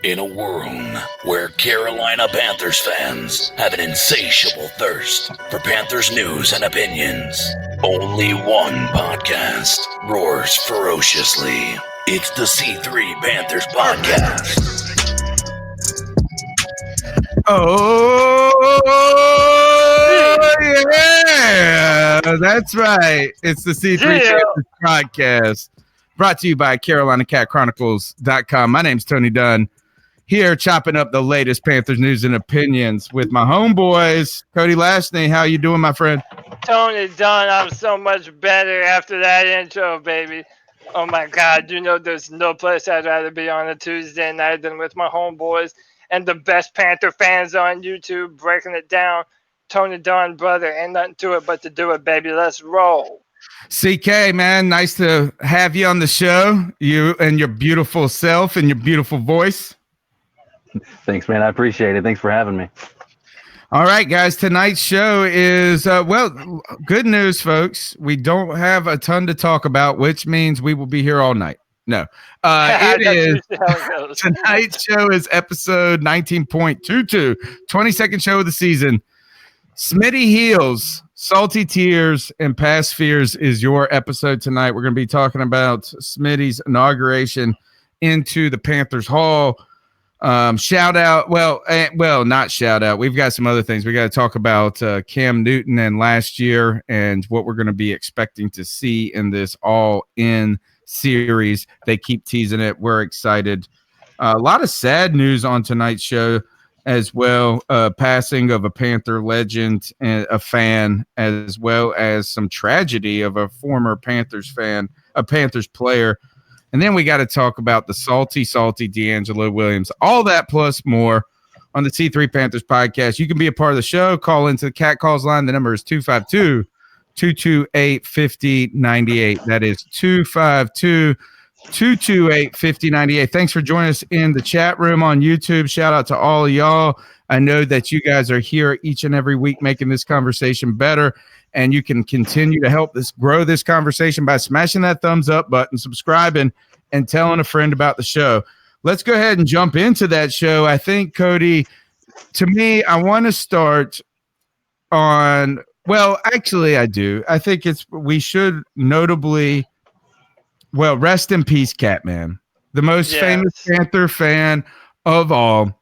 In a world where Carolina Panthers fans have an insatiable thirst for Panthers news and opinions, only one podcast roars ferociously. It's the C3 Panthers Podcast. Oh, yeah. That's right. It's the C3 Panthers Podcast, brought to you by CarolinaCatChronicles.com. My name's Tony Dunn, here chopping up the latest Panthers news and opinions with my homeboys. Cody Lashney, how you doing, my friend? Tony Dunn, I'm so much better after that intro, baby. Oh, my God. You know there's no place I'd rather be on a Tuesday night than with my homeboys and the best Panther fans on YouTube breaking it down. Tony Dunn, brother, ain't nothing to it but to do it, baby. Let's roll. CK, man, nice to have you on the show. You and your beautiful self and your beautiful voice. Thanks, man. I appreciate it. Thanks for having me. All right, guys. Tonight's show is, good news, folks. We don't have a ton to talk about, which means we will be here all night. No, it is. Tonight's show is episode 19.22, 22nd show of the season. Smitty heels, salty tears, and past fears is your episode tonight. We're going to be talking about Smitty's inauguration into the Panthers Hall. Shout out. Not shout out. We've got some other things. We got to talk about Cam Newton and last year and what we're going to be expecting to see in this all-in series. They keep teasing it. We're excited. A lot of sad news on tonight's show as well. Passing of a Panther legend and a fan, as well as some tragedy of a former Panthers fan, a Panthers player. And then we got to talk about the salty DeAngelo Williams. All that plus more on the C3 Panthers Podcast. You can be a part of the show. Call into the Cat Calls line. The number is 252-228-5098. That is 252-228-5098. Thanks for joining us in the chat room on YouTube. Shout out to all of y'all. I know that you guys are here each and every week making this conversation better, and you can continue to help this grow this conversation by smashing that thumbs up button, subscribing, and telling a friend about the show. Let's go ahead and jump into that show. I think, Cody, to me, I want to start on – well, actually, I do. I think we should notably – well, rest in peace, Catman, the most famous Panther fan of all,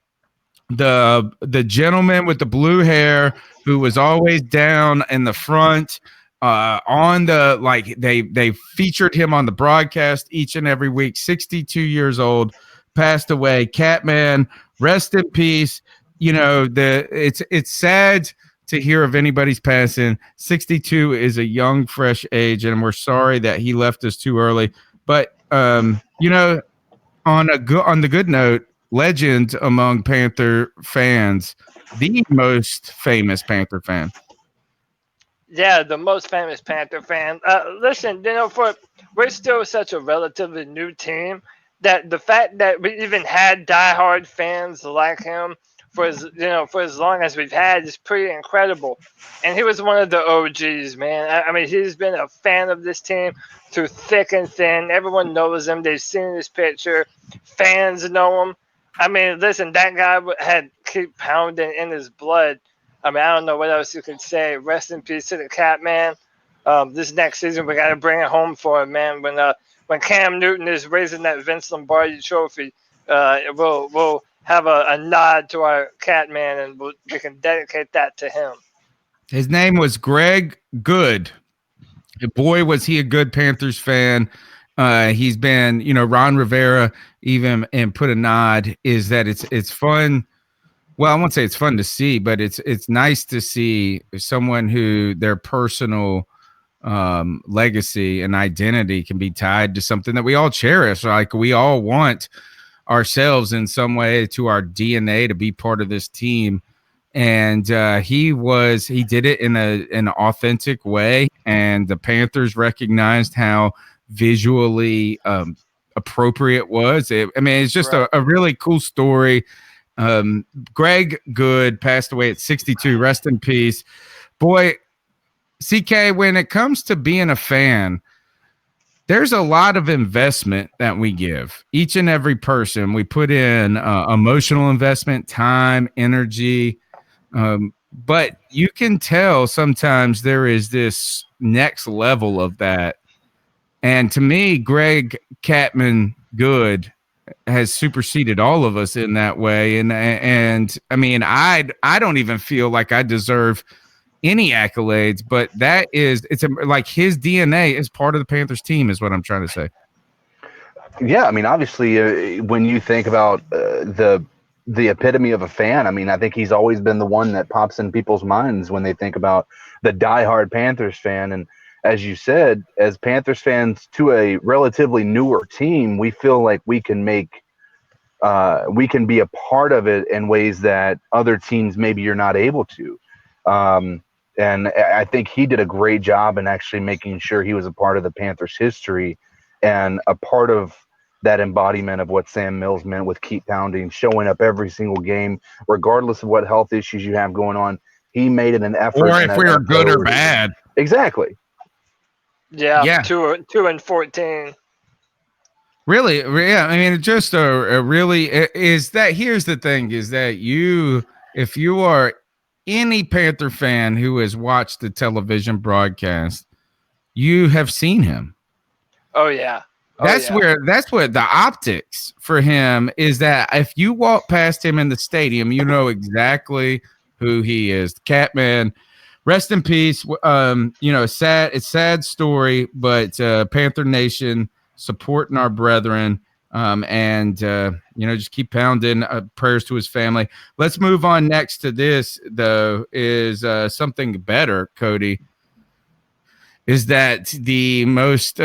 the gentleman with the blue hair who was always down in the front, on the they featured him on the broadcast each and every week. 62 years old, passed away. Catman, rest in peace. You know, it's sad to hear of anybody's passing. 62 is a young, fresh age, and we're sorry that he left us too early. But you know, on the good note, legend among Panther fans, the most famous Panther fan. Yeah, the most famous Panther fan. Listen, you know, we're still such a relatively new team that the fact that we even had diehard fans like him for as long as we've had is pretty incredible. And he was one of the OGs, man. I mean, he's been a fan of this team through thick and thin. Everyone knows him. They've seen his picture. Fans know him. I mean, listen, that guy had keep pounding in his blood. I mean, I don't know what else you could say. Rest in peace to the Cat, man. This next season, we got to bring it home for him, man. When Cam Newton is raising that Vince Lombardi trophy, we'll have a nod to our Cat man, and we can dedicate that to him. His name was Greg Good. Boy, was he a good Panthers fan. He's been, you know, Ron Rivera even and put a nod is that it's fun. Well, I won't say it's fun to see, but it's nice to see someone who their personal legacy and identity can be tied to something that we all cherish. Like we all want ourselves in some way to our DNA to be part of this team. And he did it in an authentic way. And the Panthers recognized how visually appropriate it was. It's just a really cool story. Greg Good passed away at 62. Rest in peace. Boy, CK, when it comes to being a fan, there's a lot of investment that we give. Each and every person, we put in emotional investment, time, energy. But you can tell sometimes there is this next level of that. And to me, Greg Catman Good has superseded all of us in that way. And I mean, I don't even feel like I deserve any accolades, but like his DNA is part of the Panthers team is what I'm trying to say. Yeah, I mean, obviously, when you think about the epitome of a fan, I mean, I think he's always been the one that pops in people's minds when they think about the diehard Panthers fan. And as you said, as Panthers fans to a relatively newer team, we feel like we can be a part of it in ways that other teams maybe you're not able to. And I think he did a great job in actually making sure he was a part of the Panthers history and a part of that embodiment of what Sam Mills meant with keep pounding, showing up every single game, regardless of what health issues you have going on. He made it an effort. Or if we were good or bad. Exactly. Yeah. 2-14. Really? Yeah. I mean, just here's the thing is that if you are any Panther fan who has watched the television broadcast, you have seen him. Oh yeah. That's where the optics for him is that if you walk past him in the stadium, you know exactly who he is. Catman, rest in peace. It's a sad story, but Panther Nation supporting our brethren. Just keep pounding prayers to his family. Let's move on next to this, though, is something better, Cody, is that the most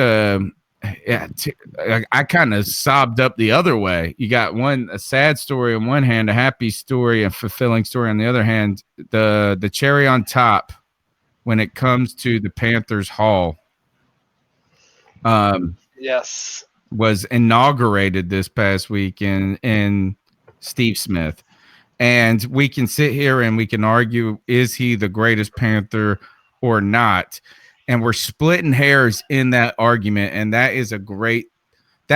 I kind of sobbed up the other way. You got a sad story on one hand, a happy story, a fulfilling story on the other hand. The cherry on top when it comes to the Panthers Hall. Yes. Was inaugurated this past week in Steve Smith. And we can sit here and we can argue, is he the greatest Panther or not? And we're splitting hairs in that argument. And that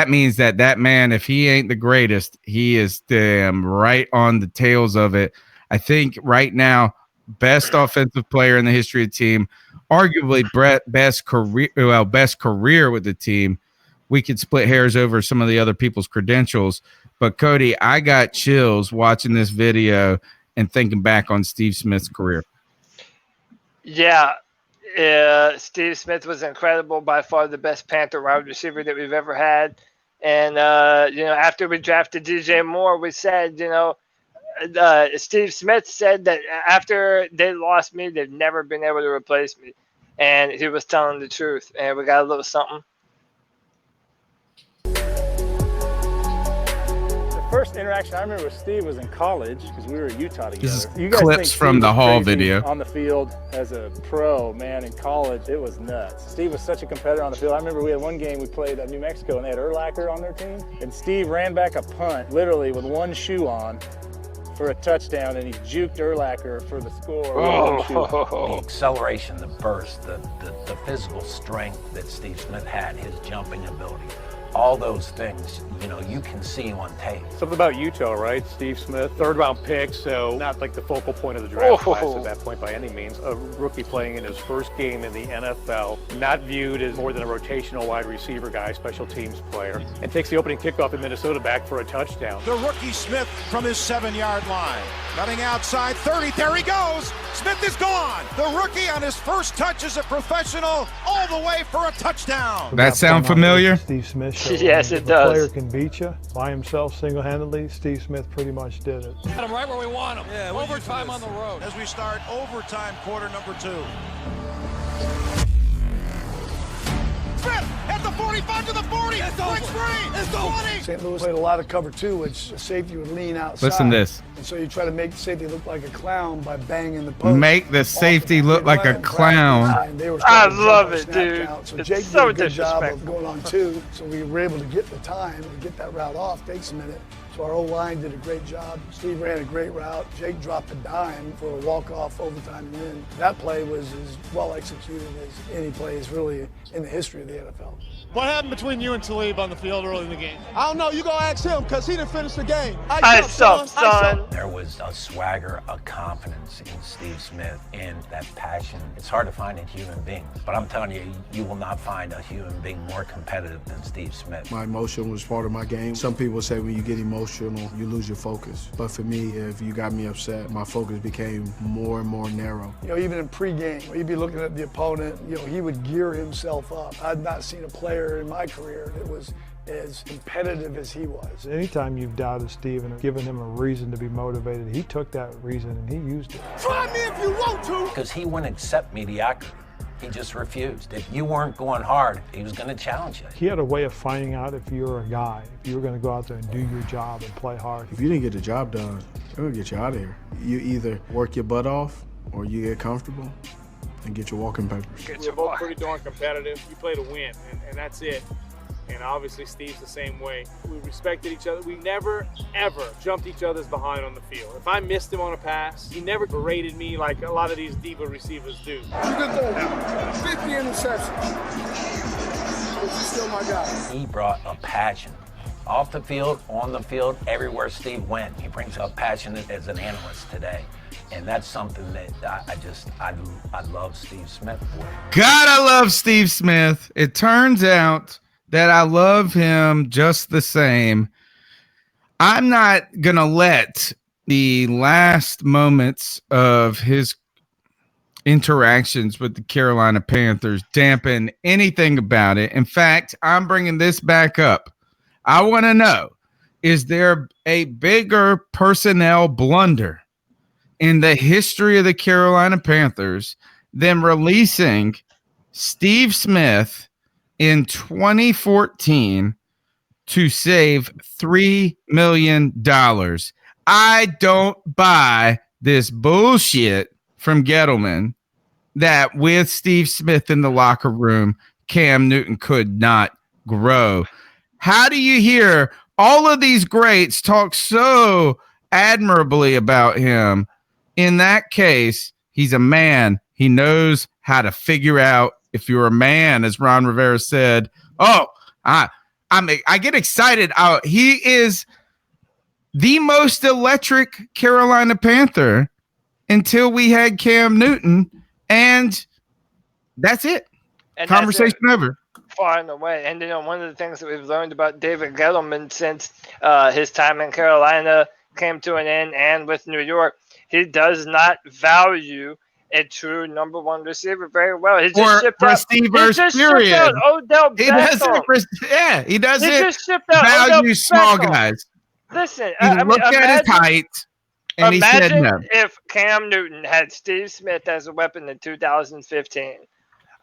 means that man, if he ain't the greatest, he is damn right on the tails of it. I think right now, best offensive player in the history of the team, arguably best career with the team. We could split hairs over some of the other people's credentials, but Cody, I got chills watching this video and thinking back on Steve Smith's career. Yeah, Steve Smith was incredible, by far the best Panther wide receiver that we've ever had. And after we drafted DJ Moore, we said, Steve Smith said that after they lost me, they've never been able to replace me, and he was telling the truth. And we got a little something. First interaction I remember with Steve was in college because we were at Utah together. This is clips from the Hall video. On the field as a pro, man, in college, it was nuts. Steve was such a competitor on the field. I remember we had one game we played at New Mexico and they had Urlacher on their team. And Steve ran back a punt, literally with one shoe on for a touchdown, and he juked Urlacher for the score. The acceleration, the burst, the physical strength that Steve Smith had, his jumping ability. All those things, you can see on tape. Something about Utah, right? Steve Smith, third-round pick, so not like the focal point of the draft class at that point by any means. A rookie playing in his first game in the NFL, not viewed as more than a rotational wide receiver guy, special teams player, and takes the opening kickoff in Minnesota back for a touchdown. The rookie Smith from his 7-yard line. Running outside, 30, there he goes! Smith is gone! The rookie on his first touch as a professional, all the way for a touchdown! That sound familiar? Steve Smith. Yes, it if does. A player can beat you by himself single-handedly. Steve Smith pretty much did it. Got him right where we want him. Yeah, overtime on the road. As we start overtime, quarter number 2. Smith at the 45 to the 40. It's free. It's 20. St. Louis played a lot of cover 2, which the safety would lean outside. Listen to this. And so you try to make the safety look like a clown by banging the post. Make the safety look like a clown. I love it, dude. So it's Jake did a good job of going on 2, so we were able to get the time and get that route off. Takes a minute. So our O-line did a great job. Steve ran a great route. Jake dropped a dime for a walk-off overtime win. That play was as well executed as any plays really in the history of the NFL. What happened between you and Talib on the field early in the game? I don't know. You go ask him because he didn't finish the game. Ice up, son. There was a swagger, a confidence in Steve Smith, and that passion. It's hard to find in human beings, but I'm telling you, you will not find a human being more competitive than Steve Smith. My emotion was part of my game. Some people say when you get emotional, you lose your focus. But for me, if you got me upset, my focus became more and more narrow. You know, even in pregame, he'd be looking at the opponent, you know, he would gear himself up. I'd not seen a player in my career that was as competitive as he was. Anytime you've doubted Steve and given him a reason to be motivated, he took that reason and he used it. Try me if you want to. Because he wouldn't accept mediocrity. He just refused. If you weren't going hard, he was going to challenge you. He had a way of finding out if you were a guy, if you were going to go out there and do your job and play hard. If you didn't get the job done, they're going to get you out of here. You either work your butt off or you get comfortable and get your walking papers. We're both pretty darn competitive. You play to win, and that's it. And obviously Steve's the same way. We respected each other. We never, ever jumped each other's behind on the field. If I missed him on a pass, he never berated me like a lot of these diva receivers do. You could go 50 interceptions, but you're still my guy. He brought a passion. Off the field, on the field, everywhere Steve went, he brings up passion as an analyst today. And that's something that I love Steve Smith for. God, I love Steve Smith. It turns out that I love him just the same. I'm not going to let the last moments of his interactions with the Carolina Panthers dampen anything about it. In fact, I'm bringing this back up. I want to know, is there a bigger personnel blunder in the history of the Carolina Panthers than releasing Steve Smith in 2014 to save $3 million? I don't buy this bullshit from Gettleman that with Steve Smith in the locker room, Cam Newton could not grow. How do you hear all of these greats talk so admirably about him? In that case, he's a man. He knows how to figure out if you're a man, as Ron Rivera said. Oh, I get excited. He is the most electric Carolina Panther until we had Cam Newton, and that's it. And conversation over. Far and away. And, you know, one of the things that we've learned about David Gettleman since his time in Carolina came to an end and with New York, he does not value a true number one receiver very well. He just shipped out Odell Beckham. He doesn't value small guys. Listen, he looked at his height and he said no. If Cam Newton had Steve Smith as a weapon in 2015.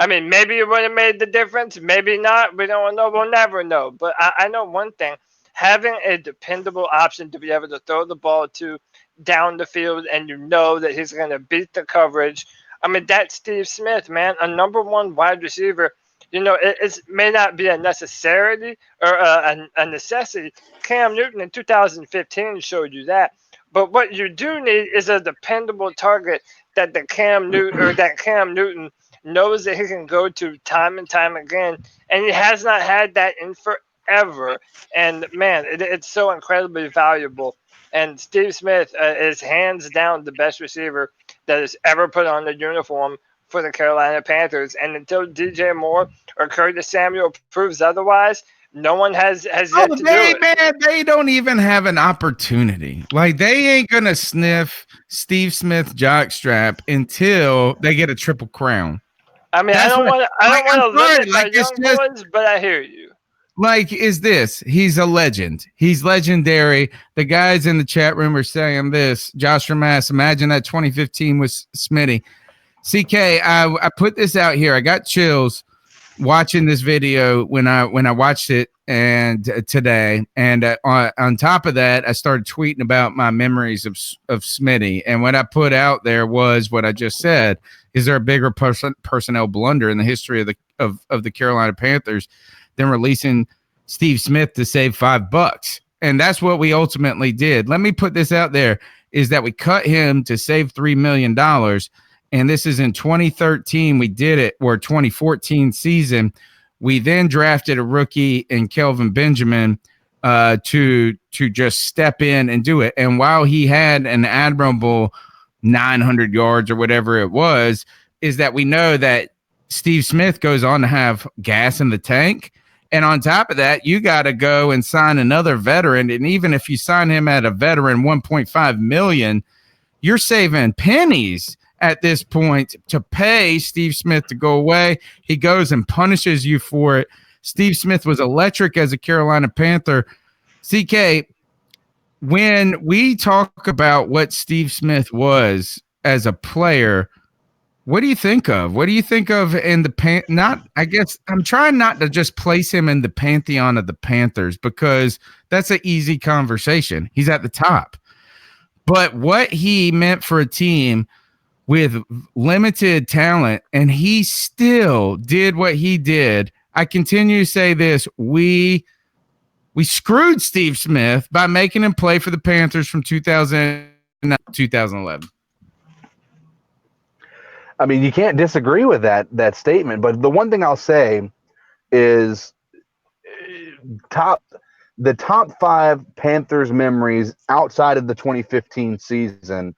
I mean, maybe it would have made the difference. Maybe not. We don't know. We'll never know. But I know one thing. Having a dependable option to be able to throw the ball to down the field and you know that he's going to beat the coverage. I mean, that's Steve Smith, man. A number one wide receiver. You know, it may not be a necessity or a necessity. Cam Newton in 2015 showed you that. But what you do need is a dependable target that Cam Newton knows that he can go to time and time again, and he has not had that in forever. And man, it's so incredibly valuable. And Steve Smith is hands down the best receiver that has ever put on the uniform for the Carolina Panthers. And until DJ Moore or Curtis Samuel proves otherwise, no one has yet to do it. Man, they don't even have an opportunity. Like, they ain't gonna sniff Steve Smith jockstrap until they get a triple crown. I mean, I don't want to limit my young boys, but I hear you. Like, he's a legend. He's legendary. The guys in the chat room are saying this. Josh Ramass, imagine that 2015 was Smitty. CK, I put this out here. I got chills watching this video when I watched it and today. And on top of that, I started tweeting about my memories of Smitty. And what I put out there was what I just said. Is there a bigger personnel blunder in the history of the Carolina Panthers than releasing Steve Smith to save $5? and that's what we ultimately did. Let me put this out there, is that we cut him to save $3 million. And this is in 2013. We did it, or 2014 season. We then drafted a rookie in Kelvin Benjamin to just step in and do it. And while he had an admirable 900 yards or whatever it was, is that we know that Steve Smith goes on to have gas in the tank. And on top of that, you got to go and sign another veteran. And even if you sign him at a veteran $1.5 million, you're saving pennies at this point to pay Steve Smith to go away. He goes and punishes you for it. Steve Smith was electric as a Carolina Panther. CK, when we talk about what Steve Smith was as a player, what do you think of? What do you think of in the I guess I'm trying not to just place him in the pantheon of the Panthers, because that's an easy conversation. He's at the top. But what he meant for a team with limited talent, and he still did what he did. I continue to say this. We screwed Steve Smith by making him play for the Panthers from 2009 to 2011. I mean, you can't disagree with that statement. But the one thing I'll say is the top 5 Panthers memories outside of the 2015 season.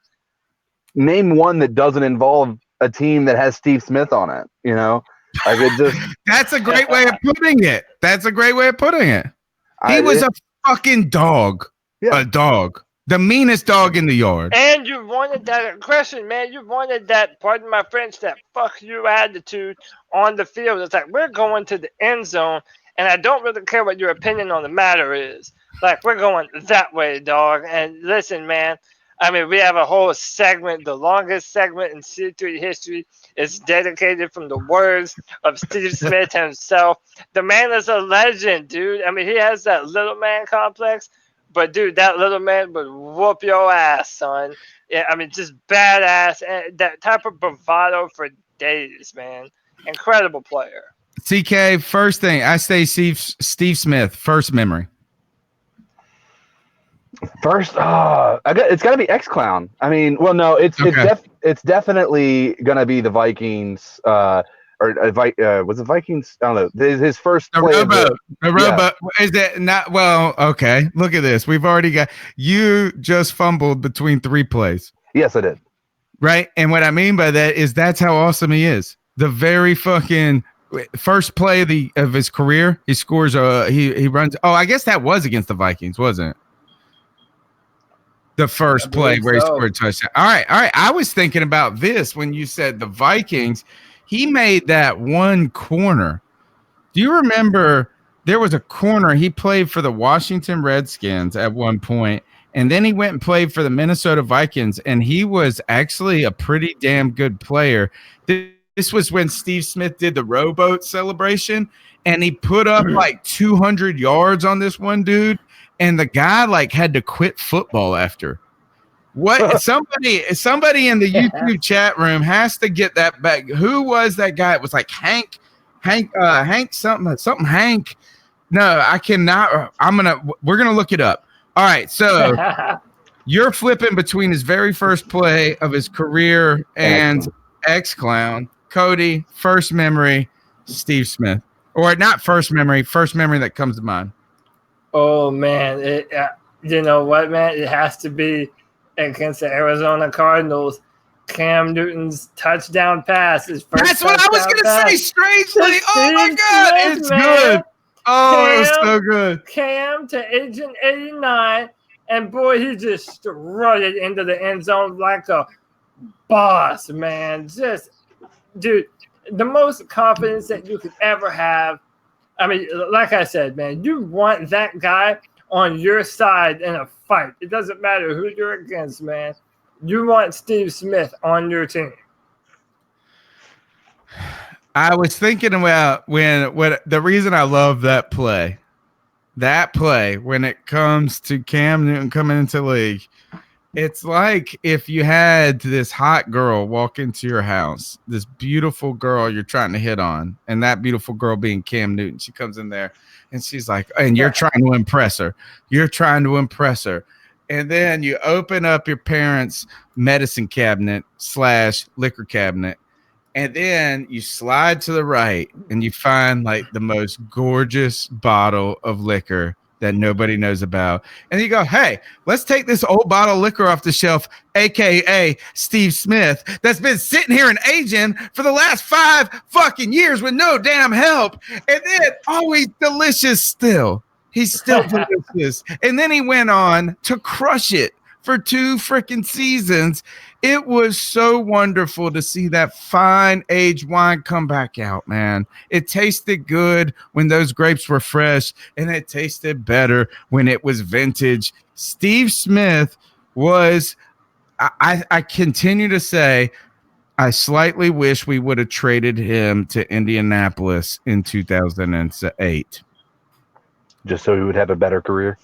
Name one that doesn't involve a team that has Steve Smith on it. You know, like it just. That's a great way of putting it. He was a fucking dog. Yeah. A dog. The meanest dog in the yard. And you wanted that aggression, man. You wanted that, pardon my French, that fuck you attitude on the field. It's like, we're going to the end zone, and I don't really care what your opinion on the matter is. Like, we're going that way, dog. And listen, man, I mean, we have a whole segment, the longest segment in C3 history is dedicated from the words of Steve Smith himself. The man is a legend, dude. I mean, he has that little man complex. But, dude, that little man would whoop your ass, son. Yeah, I mean, just badass. And that type of bravado for days, man. Incredible player. CK, first thing, I say Steve Smith, first memory. First, it's got to be X-Clown. I mean, well, no, it's definitely going to be the Vikings was it Vikings? I don't know. His first play. The rowboat. Is that not? Well, okay. Look at this. We've already got. You just fumbled between 3 plays. Yes, I did. Right. And what I mean by that is that's how awesome he is. The very fucking first play of his career, he scores. He runs. Oh, I guess that was against the Vikings, wasn't it? The first play where he scored a touchdown. All right. I was thinking about this when you said the Vikings. He made that one corner. Do you remember there was a corner? He played for the Washington Redskins at one point, and then he went and played for the Minnesota Vikings, and he was actually a pretty damn good player. This was when Steve Smith did the rowboat celebration, and he put up like 200 yards on this one dude, and the guy like had to quit football after. What somebody in the YouTube chat room has to get that back. Who was that guy? It was like Hank something Hank. No, I cannot. We're gonna look it up. All right, so you're flipping between his very first play of his career and X-Clown. Cody, first memory, Steve Smith, or not first memory that comes to mind. Oh man, you know what, man? It has to be against the Arizona Cardinals, Cam Newton's touchdown pass. That's what I was going to say, strangely. Oh, my God. It's good. Oh, it was so good. Cam to Agent 89, and boy, he just strutted into the end zone like a boss, man. Just, dude, the most confidence that you could ever have. I mean, like I said, man, you want that guy on your side in a fight. It doesn't matter who you're against, man. You want Steve Smith on your team. I was thinking about when the reason I love that play when it comes to Cam Newton coming into the league It's like if you had this hot girl walk into your house, this beautiful girl you're trying to hit on, and that beautiful girl being Cam Newton. She comes in there and she's like, and you're trying to impress her. You're trying to impress her. And then you open up your parents' medicine cabinet / liquor cabinet. And then you slide to the right and you find like the most gorgeous bottle of liquor that nobody knows about. And you go, hey, let's take this old bottle of liquor off the shelf, AKA Steve Smith, that's been sitting here and aging for the last 5 fucking years with no damn help. And then, oh, he's delicious still. He's still delicious. And then he went on to crush it for 2 freaking seasons. It was so wonderful to see that fine aged wine come back out, man. It tasted good when those grapes were fresh, and it tasted better when it was vintage. Steve Smith was, I continue to say, I slightly wish we would have traded him to Indianapolis in 2008. Just so he would have a better career?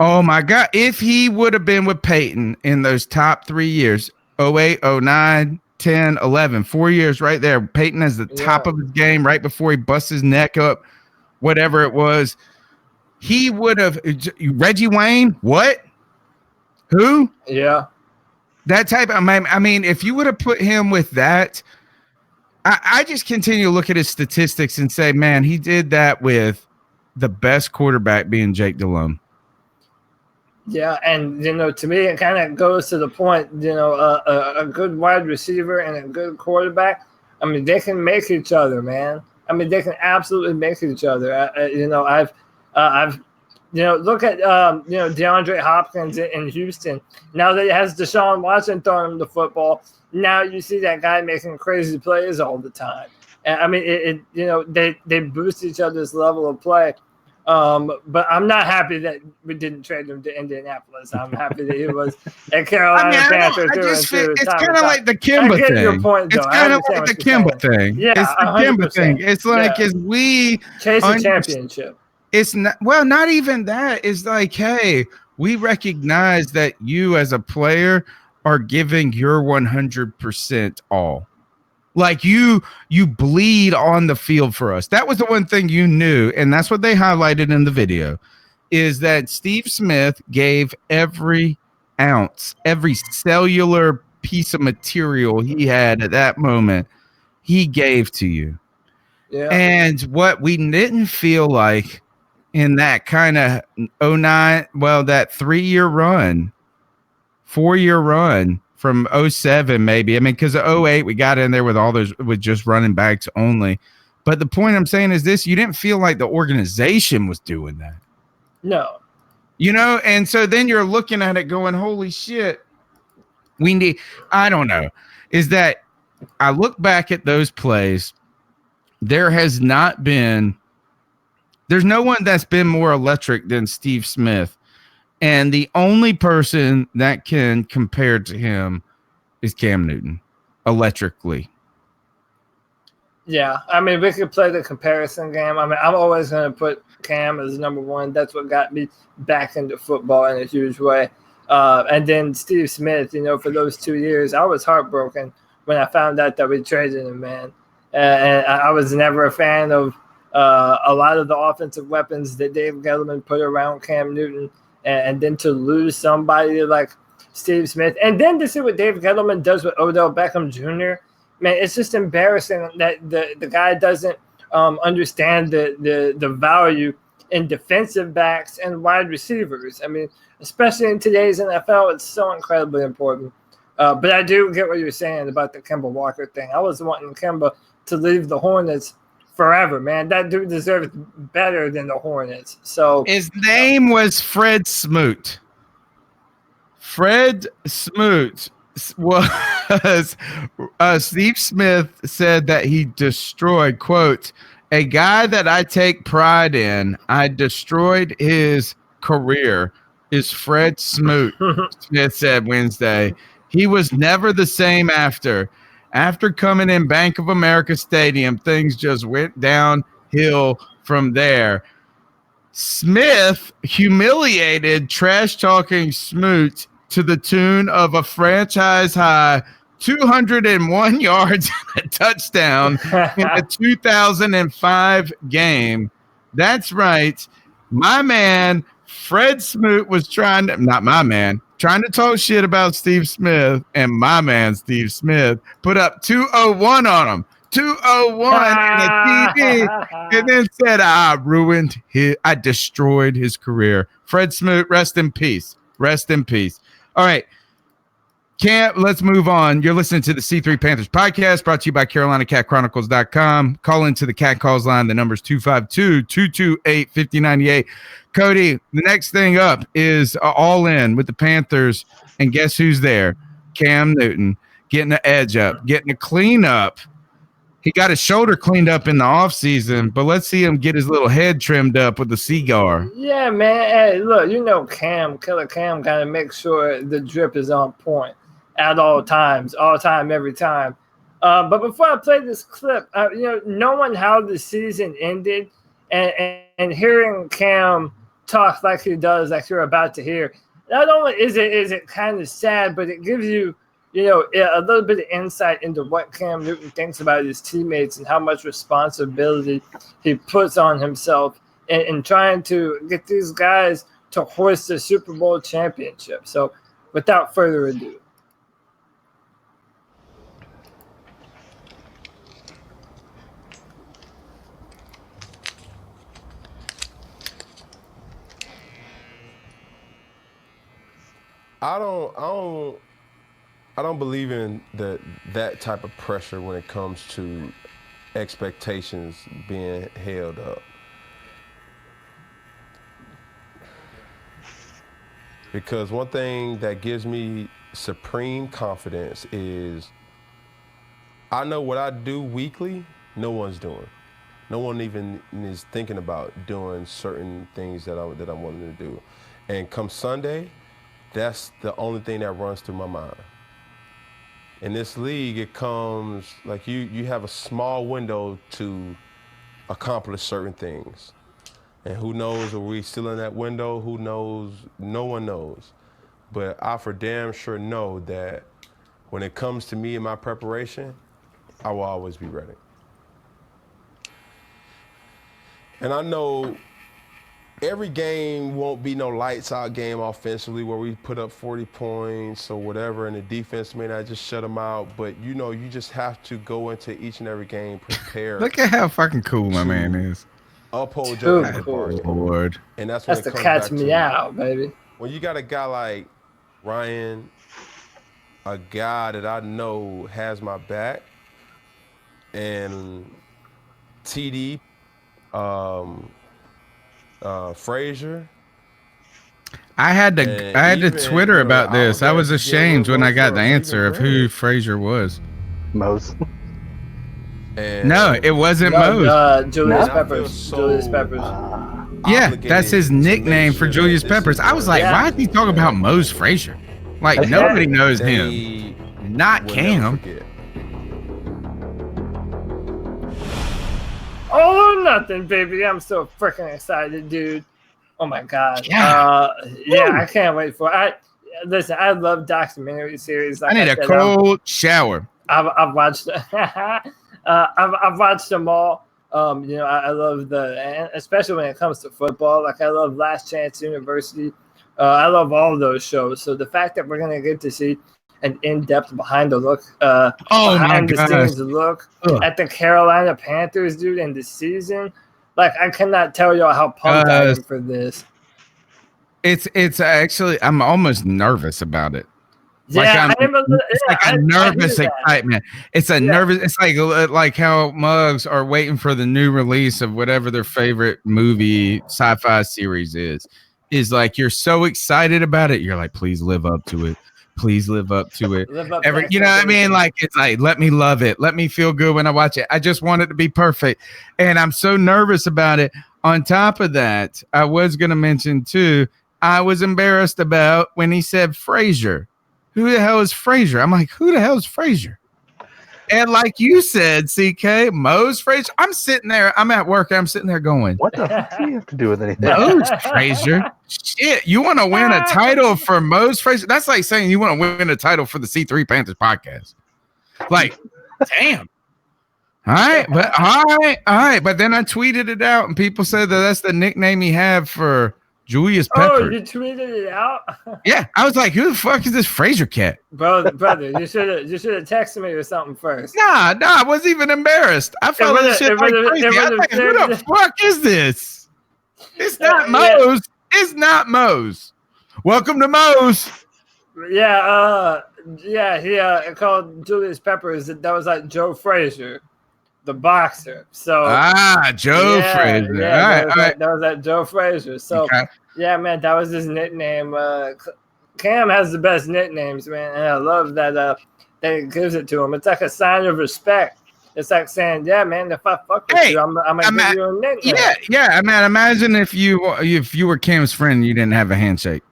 Oh, my God. If he would have been with Peyton in those top 3 years, 08, 09, 10, 11, 4 years right there. Peyton is the top of his game right before he busts his neck up, whatever it was. He would have – Reggie Wayne, what? Who? Yeah. That type of – I mean, if you would have put him with that, I just continue to look at his statistics and say, man, he did that with the best quarterback being Jake Delhomme. Yeah, and, to me, it kind of goes to the point, a good wide receiver and a good quarterback, I mean, they can make each other, man. I mean, they can absolutely make each other. I've look at, DeAndre Hopkins in Houston. Now that he has Deshaun Watson throwing him the football, now you see that guy making crazy plays all the time. And, I mean, they boost each other's level of play. But I'm not happy that we didn't trade him to Indianapolis. I'm happy that he was at Carolina Panthers. It's kind of like the Kimba thing. Your point, it's kind of like the Kimba thing. Yeah, it's the 100%. Kimba thing. It's like as we chase a championship. It's not even that. It's like, hey, we recognize that you as a player are giving your 100% all. Like you bleed on the field for us. That was the one thing you knew, and that's what they highlighted in the video, is that Steve Smith gave every ounce, every cellular piece of material he had at that moment, he gave to you. Yeah. And what we didn't feel like in that kind of 09, that 3-year run, 4-year run, from 07 maybe. I mean, because of 08, we got in there with all those, with just running backs only. But the point I'm saying is this, you didn't feel like the organization was doing that. No. And so then you're looking at it going, holy shit, we need, I don't know, is that I look back at those plays, there's no one that's been more electric than Steve Smith. And the only person that can compare to him is Cam Newton, electrically. Yeah, I mean, we could play the comparison game. I mean, I'm always going to put Cam as number one. That's what got me back into football in a huge way. And then Steve Smith, for those 2 years, I was heartbroken when I found out that we traded him, man. And I was never a fan of a lot of the offensive weapons that Dave Gettleman put around Cam Newton. And then to lose somebody like Steve Smith, and then to see what Dave Gettleman does with Odell Beckham Jr., man, it's just embarrassing that the guy doesn't understand the value in defensive backs and wide receivers. I mean, especially in today's NFL, it's so incredibly important. But I do get what you're saying about the Kemba Walker thing. I was wanting Kemba to leave the Hornets forever, man. That dude deserves better than the Hornets. So his name was Fred Smoot. Fred Smoot was Steve Smith said that he destroyed, quote, a guy that I take pride in. I destroyed his career is Fred Smoot. Smith said Wednesday. He was never the same after. After coming in Bank of America Stadium, things just went downhill from there. Smith humiliated trash-talking Smoot to the tune of a franchise high 201 yards and a touchdown in a 2005 game. That's right. My man, Fred Smoot, was trying to talk shit about Steve Smith, and my man, Steve Smith, put up 201 on him. 201 in a TD, and then said, I destroyed his career. Fred Smoot, rest in peace. Rest in peace. All right. Cam, let's move on. You're listening to the C3 Panthers podcast, brought to you by CarolinaCatChronicles.com. Call into the Cat Calls line. The number's 252-228-5098. Cody, the next thing up is All In with the Panthers, and guess who's there? Cam Newton, getting the edge up, getting a clean up. He got his shoulder cleaned up in the offseason, but let's see him get his little head trimmed up with a cigar. Yeah, man. Hey, look, Killer Cam got to make sure the drip is on point at all times, every time. But before I play this clip, knowing how the season ended and hearing Cam talk like he does, like you're about to hear, not only is it kind of sad, but it gives you, a little bit of insight into what Cam Newton thinks about his teammates and how much responsibility he puts on himself in trying to get these guys to hoist the Super Bowl championship. So without further ado. I don't believe in that type of pressure when it comes to expectations being held up. Because one thing that gives me supreme confidence is I know what I do weekly, no one's doing. No one even is thinking about doing certain things that I'm wanting to do. And come Sunday, that's the only thing that runs through my mind. In this league, it comes like you have a small window to accomplish certain things. And who knows, are we still in that window? Who knows? No one knows. But I for damn sure know that when it comes to me and my preparation, I will always be ready. And I know every game won't be no lights out game offensively where we put up 40 points or whatever, and the defense may not just shut them out. But, you just have to go into each and every game prepared. Look at how fucking cool my man is. Uphold your part. Lord. And that's when the catch me out, baby. When you got a guy like Ryan, a guy that I know has my back, and TD, Frazier. I had to Twitter about this. I was ashamed when I got the answer of who Frazier was. Mose. No, it wasn't Mose. Julius Peppers. Julius Peppers. Yeah, that's his nickname for Julius Peppers. I was like, why is he talking about Mose Frazier? Like, nobody knows him. Not Cam. Oh, nothing, baby. I'm so freaking excited, dude. Oh, my God. Yeah. I can't wait for it. Listen, I love documentary series. Like I need a cold shower. I've watched I've watched them all. I love especially when it comes to football. Like, I love Last Chance University. I love all of those shows. So the fact that we're going to get to see an in-depth behind the scenes look at the Carolina Panthers, dude, in the season. Like, I cannot tell y'all how pumped I am for this. It's actually, I'm almost nervous about it. Yeah, it's like a nervous excitement. It's a nervous. It's like how mugs are waiting for the new release of whatever their favorite movie sci-fi series is. Is like, you're so excited about it. You're like, please live up to it. Please live up to it. You know what I mean? Like, it's like, let me love it. Let me feel good when I watch it. I just want it to be perfect. And I'm so nervous about it. On top of that, I was going to mention too, I was embarrassed about when he said Frazier. Who the hell is Frazier? I'm like, who the hell is Frazier? And like you said, CK, Mose Frazier, I'm sitting there, I'm at work, I'm sitting there going, what the fuck do you have to do with anything? Mose Frazier? Shit, you want to win a title for Mose Frazier? That's like saying you want to win a title for the C3 Panthers podcast. Like, damn. All right, but then I tweeted it out, and people said that that's the nickname he had for Julius Peppers. Oh, you tweeted it out? Yeah, I was like, who the fuck is this Frazier cat? Brother, you should have texted me or something first. Nah, I wasn't even embarrassed. I followed this shit like crazy. I was like, who the fuck is this? It's not Mose. Yeah. It's not Mose. Welcome to Mose. Yeah, he called Julius Peppers. That was like Joe Frazier, the boxer. So Joe Frazier. Yeah, that was that Joe Frazier. So yeah, man, that was his nickname. Cam has the best nicknames, man, and I love that he gives it to him. It's like a sign of respect. It's like saying, yeah, man, if I fuck with you, I'm gonna give you a nickname. Yeah. I mean, imagine if you were Cam's friend and you didn't have a handshake.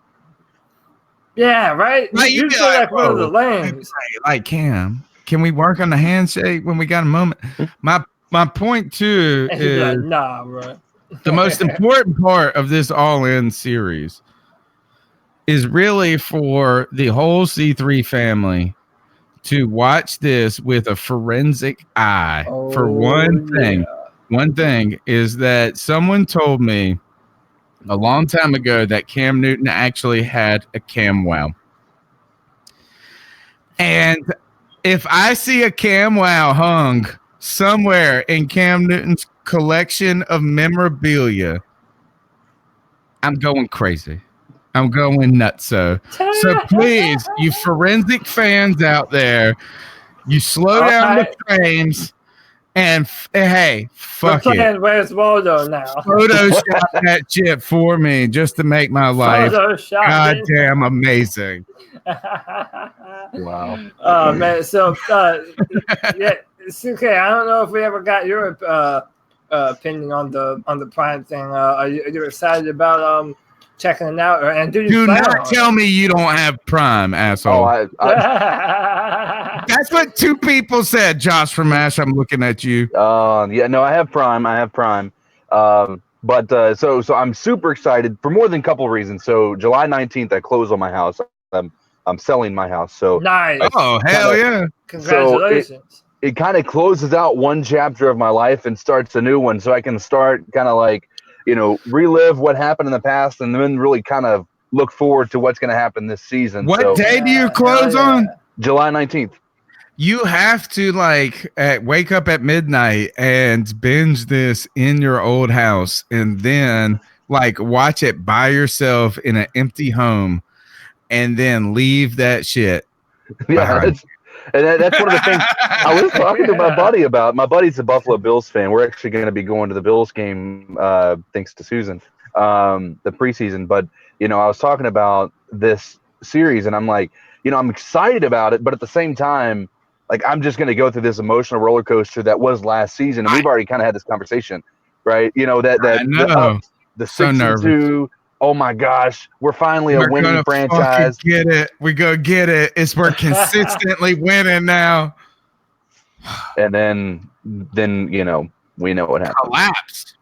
Yeah, right. Like, you feel like one of the lames. Like, Cam, can we work on the handshake when we got a moment? My point too is like, nah, bro. The most important part of this all-in series is really for the whole C3 family to watch this with a forensic eye. For one thing. One thing is that someone told me a long time ago that Cam Newton actually had a Cam Wow. And if I see a Cam Wow hung somewhere in Cam Newton's collection of memorabilia, I'm going crazy. I'm going nutso. So please, you forensic fans out there, you slow down the frames and hey, fuck it. Where's Waldo now? Photoshop that shit for me just to make my life goddamn amazing. Wow. Oh man, so yeah, CK, I don't know if we ever got your opinion on the Prime thing. Are you excited about checking it out? And do not tell me you don't have Prime, asshole. That's what two people said. Josh from Ash, I'm looking at you. Yeah, no, I have Prime. But so I'm super excited for more than a couple of reasons. So July 19th, I close on my house. I'm selling my house. So nice. Oh, hell yeah! Congratulations. So it kind of closes out one chapter of my life and starts a new one, so I can start kind of like, relive what happened in the past and then really kind of look forward to what's going to happen this season. What day do you close on? July 19th. You have to wake up at midnight and binge this in your old house and then watch it by yourself in an empty home and then leave that shit. Yeah, that's one of the things I was talking to my buddy about. My buddy's a Buffalo Bills fan. We're actually going to be going to the Bills game thanks to Susan, the preseason. But, I was talking about this series and I'm like, I'm excited about it. But at the same time, I'm just going to go through this emotional roller coaster that was last season. And we've already kind of had this conversation, right? The 6-2. Oh my gosh, we're finally a winning franchise. Get it. We're going to get it. We're consistently winning now. And then we know what happened. Collapsed.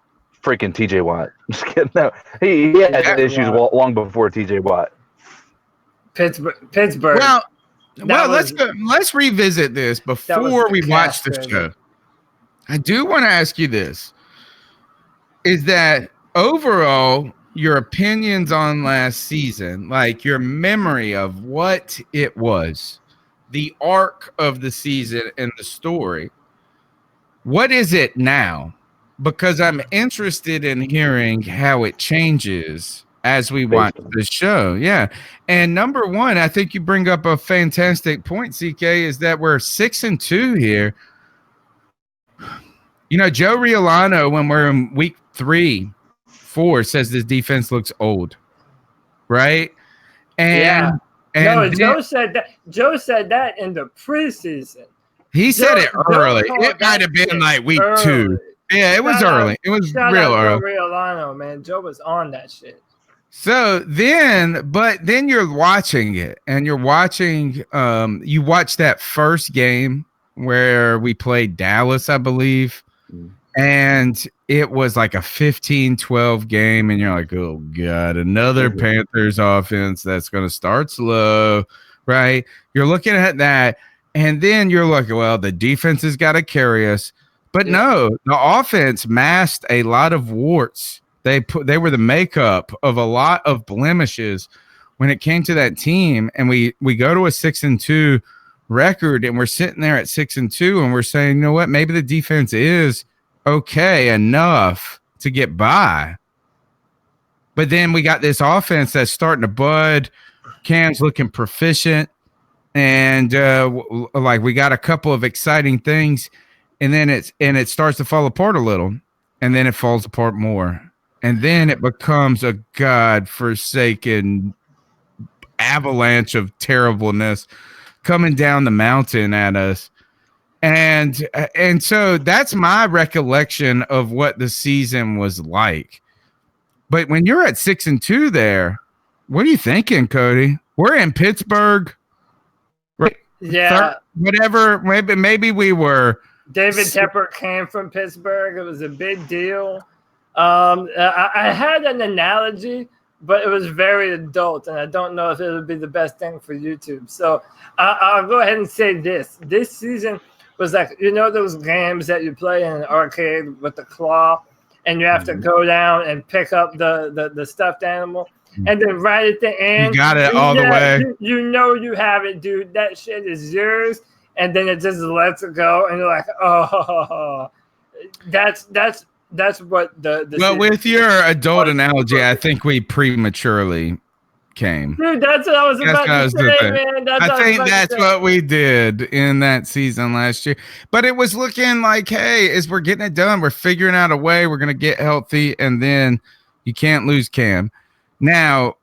Freaking TJ Watt. Just kidding. No, he had issues long before TJ Watt. Pittsburgh. Well, let's revisit this before we watch the show. I do want to ask you this. Is that overall your opinions on last season, your memory of what it was, the arc of the season and the story, what is it now? Because I'm interested in hearing how it changes as we watch the show. Yeah. And number one, I think you bring up a fantastic point, CK, is that we're 6-2 here. Joe Riolano, when we're in week 3-4, says this defense looks old, right? And Joe said that. Joe said that in the preseason. He said it early. It might have been week 2. Yeah, it was early. It was real early. Joe Riolano, man. Joe was on that shit. So then you're watching it, and you're watching. You watch that first game where we played Dallas, I believe. And it was like a 15-12 game, and you're like, oh, God, another Panthers offense that's going to start slow, right? You're looking at that, and then you're like, well, the defense has got to carry us. But no, the offense masked a lot of warts. They were the makeup of a lot of blemishes when it came to that team, and we go to a 6-2 record, and we're sitting there at 6-2, and we're saying, you know what, maybe the defense is okay enough to get by. But then we got this offense that's starting to bud. Cam's looking proficient, and like we got a couple of exciting things, and then it starts to fall apart a little, and then it falls apart more, and then it becomes a godforsaken avalanche of terribleness coming down the mountain at us. And so that's my recollection of what the season was like. But when you're at 6-2 there, what are you thinking, Cody? We're in Pittsburgh. Right? Yeah. Whatever. Maybe we were. David Tepper came from Pittsburgh. It was a big deal. I had an analogy, but it was very adult, and I don't know if it would be the best thing for YouTube. So I'll go ahead and say this. This season was like, those games that you play in an arcade with the claw, and you have to go down and pick up the stuffed animal. And then right at the end, you got it all the way. You have it, dude. That shit is yours. And then it just lets it go. And you're like, oh, that's what the well, with your adult analogy, I think we prematurely came. Dude, that's what I was about to say, man. I think that's what we did in that season last year. But it was looking like, hey, as we're getting it done, we're figuring out a way, we're going to get healthy, and then you can't lose Cam. Now,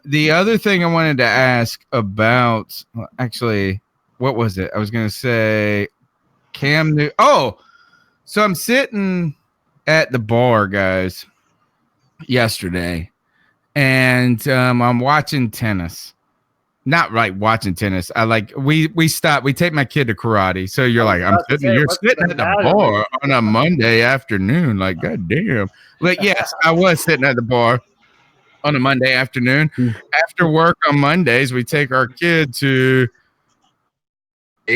the other thing I wanted to ask about, actually, what was it? I was going to say Cam Newton. Oh, so I'm sitting at the bar, guys, yesterday, and I'm watching tennis. Not right watching tennis. We stop. We take my kid to karate. So you're like, you're sitting at the bar on a Monday afternoon. Like, God damn. Like, yes, I was sitting at the bar on a Monday afternoon. After work on Mondays, we take our kid to.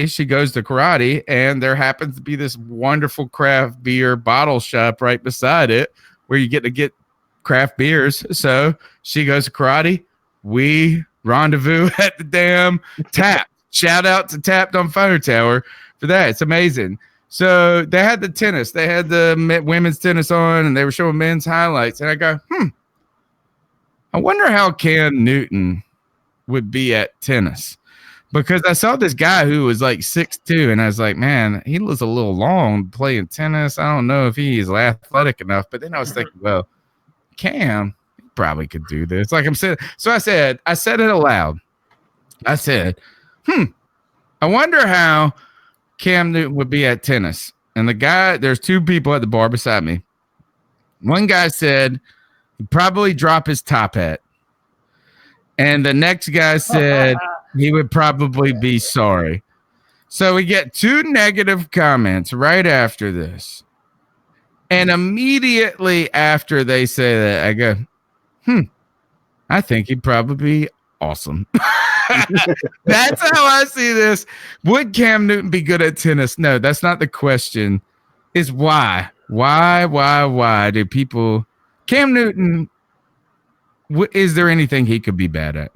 She goes to karate, and there happens to be this wonderful craft beer bottle shop right beside it where you get to get craft beers. So she goes to karate. We rendezvous at the damn Tap. Shout out to Tapped on Fire Tower for that. It's amazing. So they had the tennis. They had the women's tennis on, and they were showing men's highlights. And I go, I wonder how Cam Newton would be at tennis. Because I saw this guy who was like 6'2", and I was like, man, he was a little long playing tennis. I don't know if he's athletic enough. But then I was thinking, well, Cam, he probably could do this. Like I'm saying. So I said it aloud. I said, I wonder how Cam Newton would be at tennis. And there's two people at the bar beside me. One guy said he'd probably drop his top hat. And the next guy said he would probably be sorry. So we get two negative comments right after this. And immediately after they say that, I go, I think he'd probably be awesome. That's how I see this. Would Cam Newton be good at tennis? No, that's not the question. Is why? Why do people... Cam Newton... is there anything he could be bad at?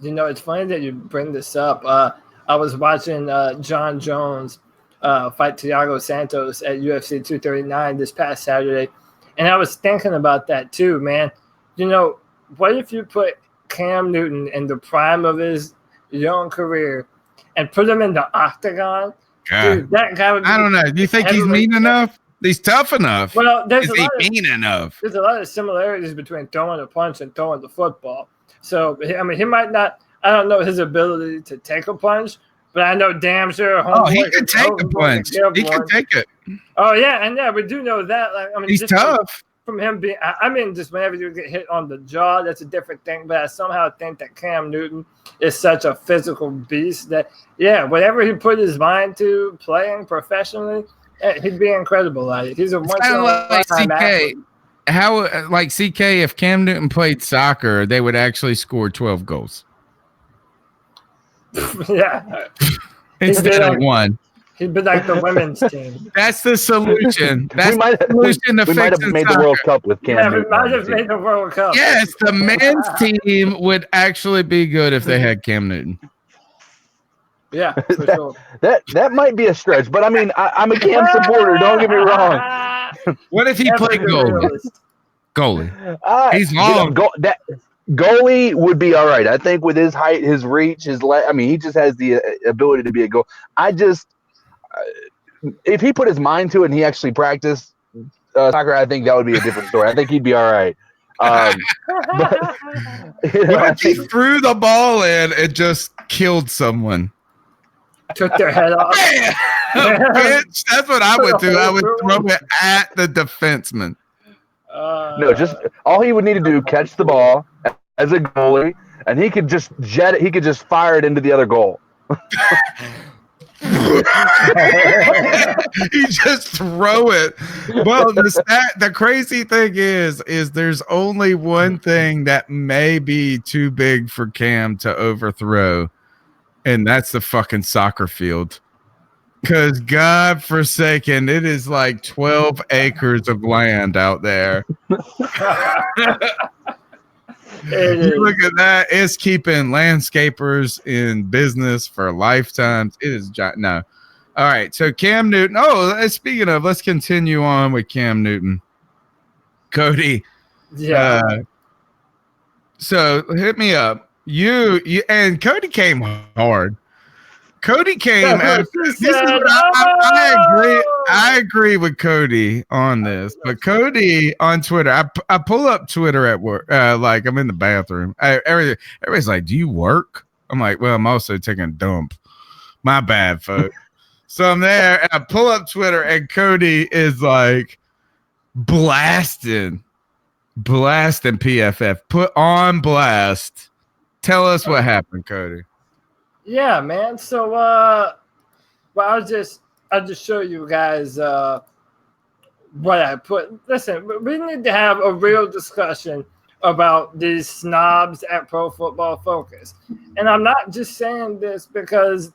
It's funny that you bring this up. I was watching John Jones fight Thiago Santos at UFC 239 this past Saturday, and I was thinking about that too, man. What if you put Cam Newton in the prime of his young career and put him in the octagon? Dude, that guy would be, I don't know. Do you think he's mean enough? He's tough enough. Well, is he mean enough? There's a lot of similarities between throwing a punch and throwing the football. So, I mean, he might not, I don't know his ability to take a punch, but I know damn sure. He can take the punch. He can take it. Oh, yeah. And yeah, we do know that. Like, I mean, he's tough. from him being, I mean, just whenever you get hit on the jaw, that's a different thing. But I somehow think that Cam Newton is such a physical beast that, yeah, whatever he put his mind to playing professionally, he'd be incredible at it. He's a once-in-a-lifetime athlete. How, like CK, if Cam Newton played soccer, they would actually score 12 goals. Yeah. Instead of one. He'd be like the women's team. That's the solution. That's we might have made the World Cup with Cam Newton. We might have made the World Cup. Yes, the men's team would actually be good if they had Cam Newton. Yeah, for sure. That might be a stretch, but I mean, I'm a Cam supporter. Don't get me wrong. What if he played goalie? He's long. Goalie would be all right. I think with his height, his reach, he just has the ability to be a goal. If he put his mind to it and he actually practiced soccer, I think that would be a different story. I think he'd be all right. What if he threw the ball in and just killed someone? Took their head off. Bitch, that's what I would do. I would throw it at the defenseman. No, just all he would need to do, catch the ball as a goalie, and he could just jet it. He could just fire it into the other goal. He just throw it. Well, the crazy thing is there's only one thing that may be too big for Cam to overthrow, and that's the fucking soccer field. Because God forsaken, it is like 12 acres of land out there. You look at that, it's keeping landscapers in business for lifetimes. It is no. All right, so Cam Newton. Oh, speaking of, let's continue on with Cam Newton. Cody. Yeah. So hit me up. You and Cody came hard. Cody came out. I agree with Cody on this, but Cody on Twitter, I pull up Twitter at work, like I'm in the bathroom. Everybody's like, "Do you work?" I'm like, "Well, I'm also taking a dump." My bad, folks. So I'm there, and I pull up Twitter, and Cody is like blasting PFF, put on blast. Tell us what happened, Cody. Yeah, man. So, well, I'll just show you guys what I put. Listen, we need to have a real discussion about these snobs at Pro Football Focus. And I'm not just saying this because,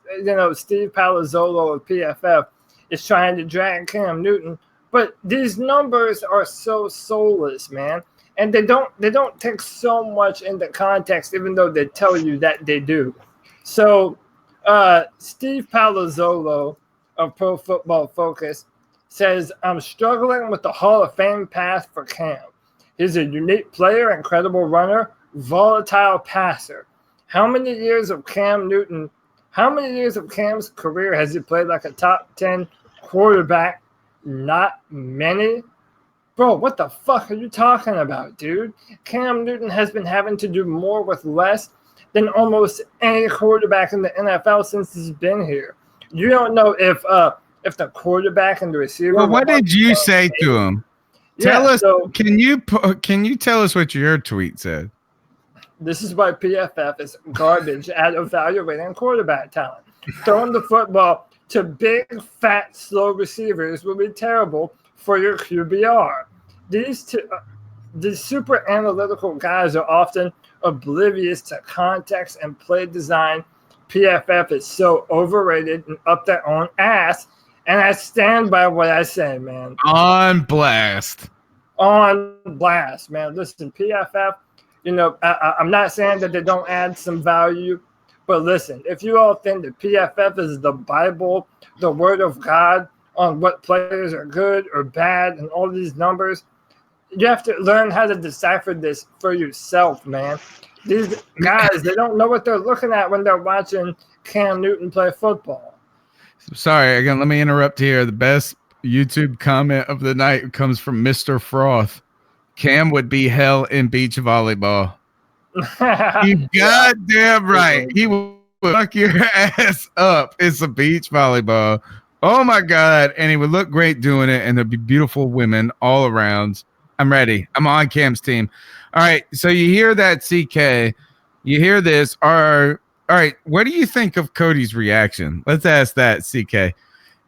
Steve Palazzolo of PFF is trying to drag Cam Newton, but these numbers are so soulless, man. And they don't take so much into context, even though they tell you that they do. So, Steve Palazzolo of Pro Football Focus says, "I'm struggling with the Hall of Fame path for Cam. He's a unique player, incredible runner, volatile passer. How many years of Cam's career has he played like a top 10 quarterback? Not many." Bro, what the fuck are you talking about, dude? Cam Newton has been having to do more with less than almost any quarterback in the NFL since he's been here. You don't know if the quarterback and the receiver. Well, what did you say to him? Tell us. So, can you tell us what your tweet said? This is why PFF is garbage at evaluating quarterback talent. Throwing the football to big, fat, slow receivers will be terrible for your QBR. These super analytical guys are often oblivious to context and play design. PFF is so overrated and up their own ass, and I stand by what I say, man. On blast, man. Listen, PFF, I'm not saying that they don't add some value, but listen, if you all think that PFF is the Bible, the Word of God on what players are good or bad and all these numbers, you have to learn how to decipher this for yourself, man. These guys, they don't know what they're looking at when they're watching Cam Newton play football. Sorry, again, let me interrupt here. The best YouTube comment of the night comes from Mr. Froth. Cam would be hell in beach volleyball. You goddamn right. He would fuck your ass up. It's a beach volleyball. Oh, my God. And he would look great doing it, and there'd be beautiful women all around. I'm ready. I'm on Cam's team. All right. So you hear that, CK? You hear this? All right. What do you think of Cody's reaction? Let's ask that, CK.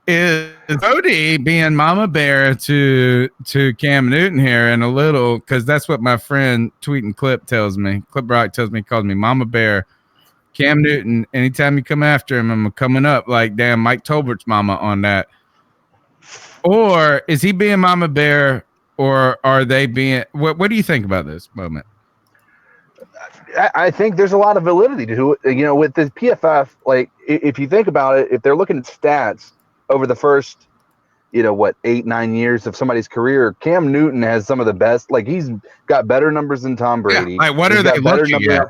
Is Cody being mama bear to Cam Newton here and a little, because that's what my friend Tweeting Clip tells me. Clip Rock tells me, he calls me mama bear. Cam Newton, anytime you come after him, I'm coming up like damn Mike Tolbert's mama on that. Or is he being mama bear, or are they being what do you think about this moment? I think there's a lot of validity to it. You know, with the PFF, like if you think about it, if they're looking at stats over the first, 8-9 years of somebody's career, Cam Newton has some of the best. Like he's got better numbers than Tom Brady. Yeah, like what are they looking at?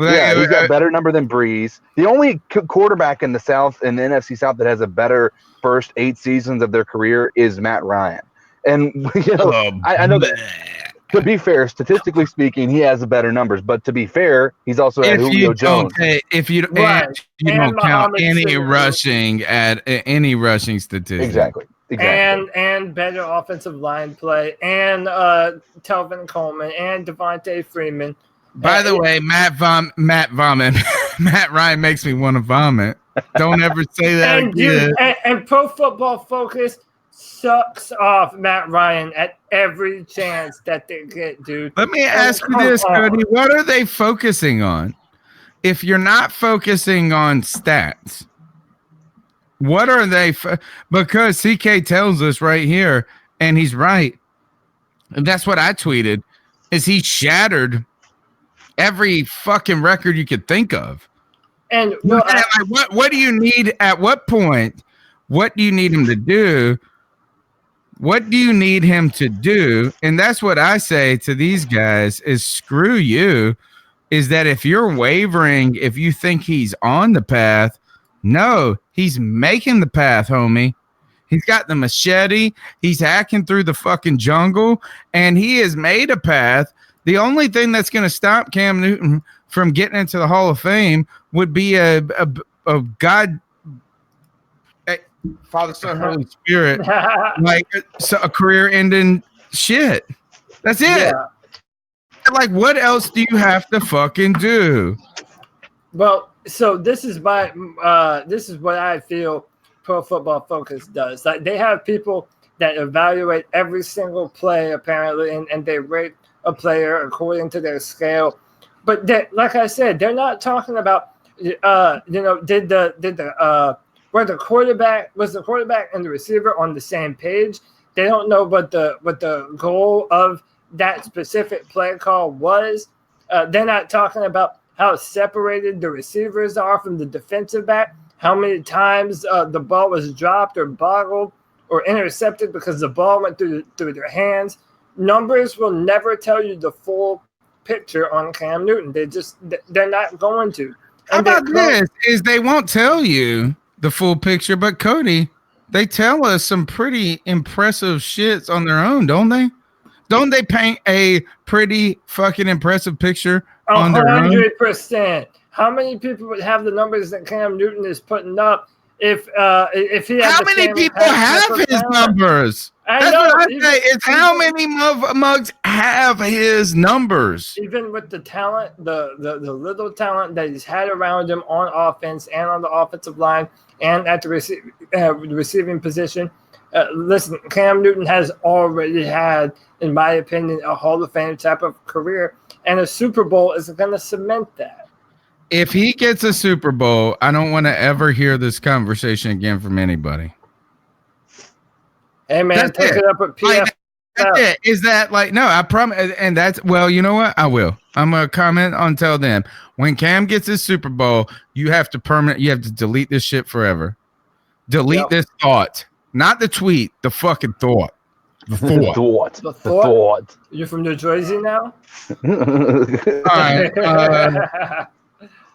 Yeah, he's got better number than Breeze. The only quarterback in the South, in the NFC South, that has a better first 8 seasons of their career is Matt Ryan. And I know that. To be fair, statistically speaking, he has better numbers. But to be fair, he's also had Julio Jones. If you don't count any rushing statistics, exactly. And better offensive line play, and Telvin Coleman and Devontae Freeman. By the way, Matt Ryan makes me want to vomit. Don't ever say that again. And Pro Football Focus sucks off Matt Ryan at every chance that they get, dude. Let me ask you this, Cody. What are they focusing on? If you're not focusing on stats, what are they? Because CK tells us right here, and he's right. And that's what I tweeted, is he shattered every fucking record you could think of. And what do you need at what point? What do you need him to do? What do you need him to do? And that's what I say to these guys is screw you. Is that if you're wavering, if you think he's on the path, no, he's making the path, homie. He's got the machete. He's hacking through the fucking jungle, and he has made a path. The only thing that's going to stop Cam Newton from getting into the Hall of Fame would be a God, Father, Son, Holy Spirit, like a career-ending shit. That's it. Yeah. Like, what else do you have to fucking do? Well, so this is what I feel Pro Football Focus does. Like, they have people that evaluate every single play apparently, and they rate a player according to their scale. But like I said, they're not talking about was the quarterback and the receiver on the same page. They don't know what the goal of that specific play call was. They're not talking about how separated the receivers are from the defensive back, how many times the ball was dropped or boggled or intercepted because the ball went through their hands. Numbers will never tell you the full picture on Cam Newton. They're not going to. How about this? Is they won't tell you the full picture, but Cody, they tell us some pretty impressive shits on their own, don't they? Don't they paint a pretty fucking impressive picture on their own? 100%. How many people would have the numbers that Cam Newton is putting up if he had? How many people have his numbers? That's what I say. It's how many mugs have his numbers. Even with the talent, the little talent that he's had around him on offense and on the offensive line and at the receiving position. Listen, Cam Newton has already had, in my opinion, a Hall of Fame type of career, and a Super Bowl is going to cement that. If he gets a Super Bowl, I don't want to ever hear this conversation again from anybody. Hey, man, take it up at PFF. That's it. Is that like, no, I promise. And that's, well, you know what? I will. I'm going to comment until then. When Cam gets his Super Bowl, you have to delete this shit forever. Delete this thought. Not the tweet, the fucking thought. The thought. The thought. You're from New Jersey now?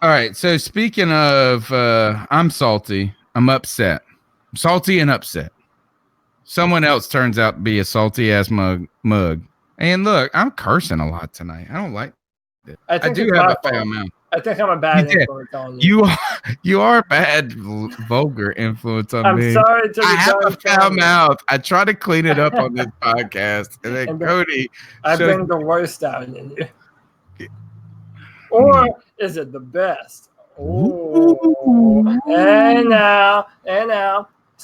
All right. So speaking of, I'm salty. I'm upset. I'm salty and upset. Someone else turns out to be a salty ass mug. And look, I'm cursing a lot tonight. I don't like it. I do have a foul mouth. I think I'm a bad influence on you. You are a bad, vulgar influence on me. I'm sorry to I have a the foul mouth. I try to clean it up on this podcast, and then Cody. I bring the worst out in you. Or is it the best? Oh, and now.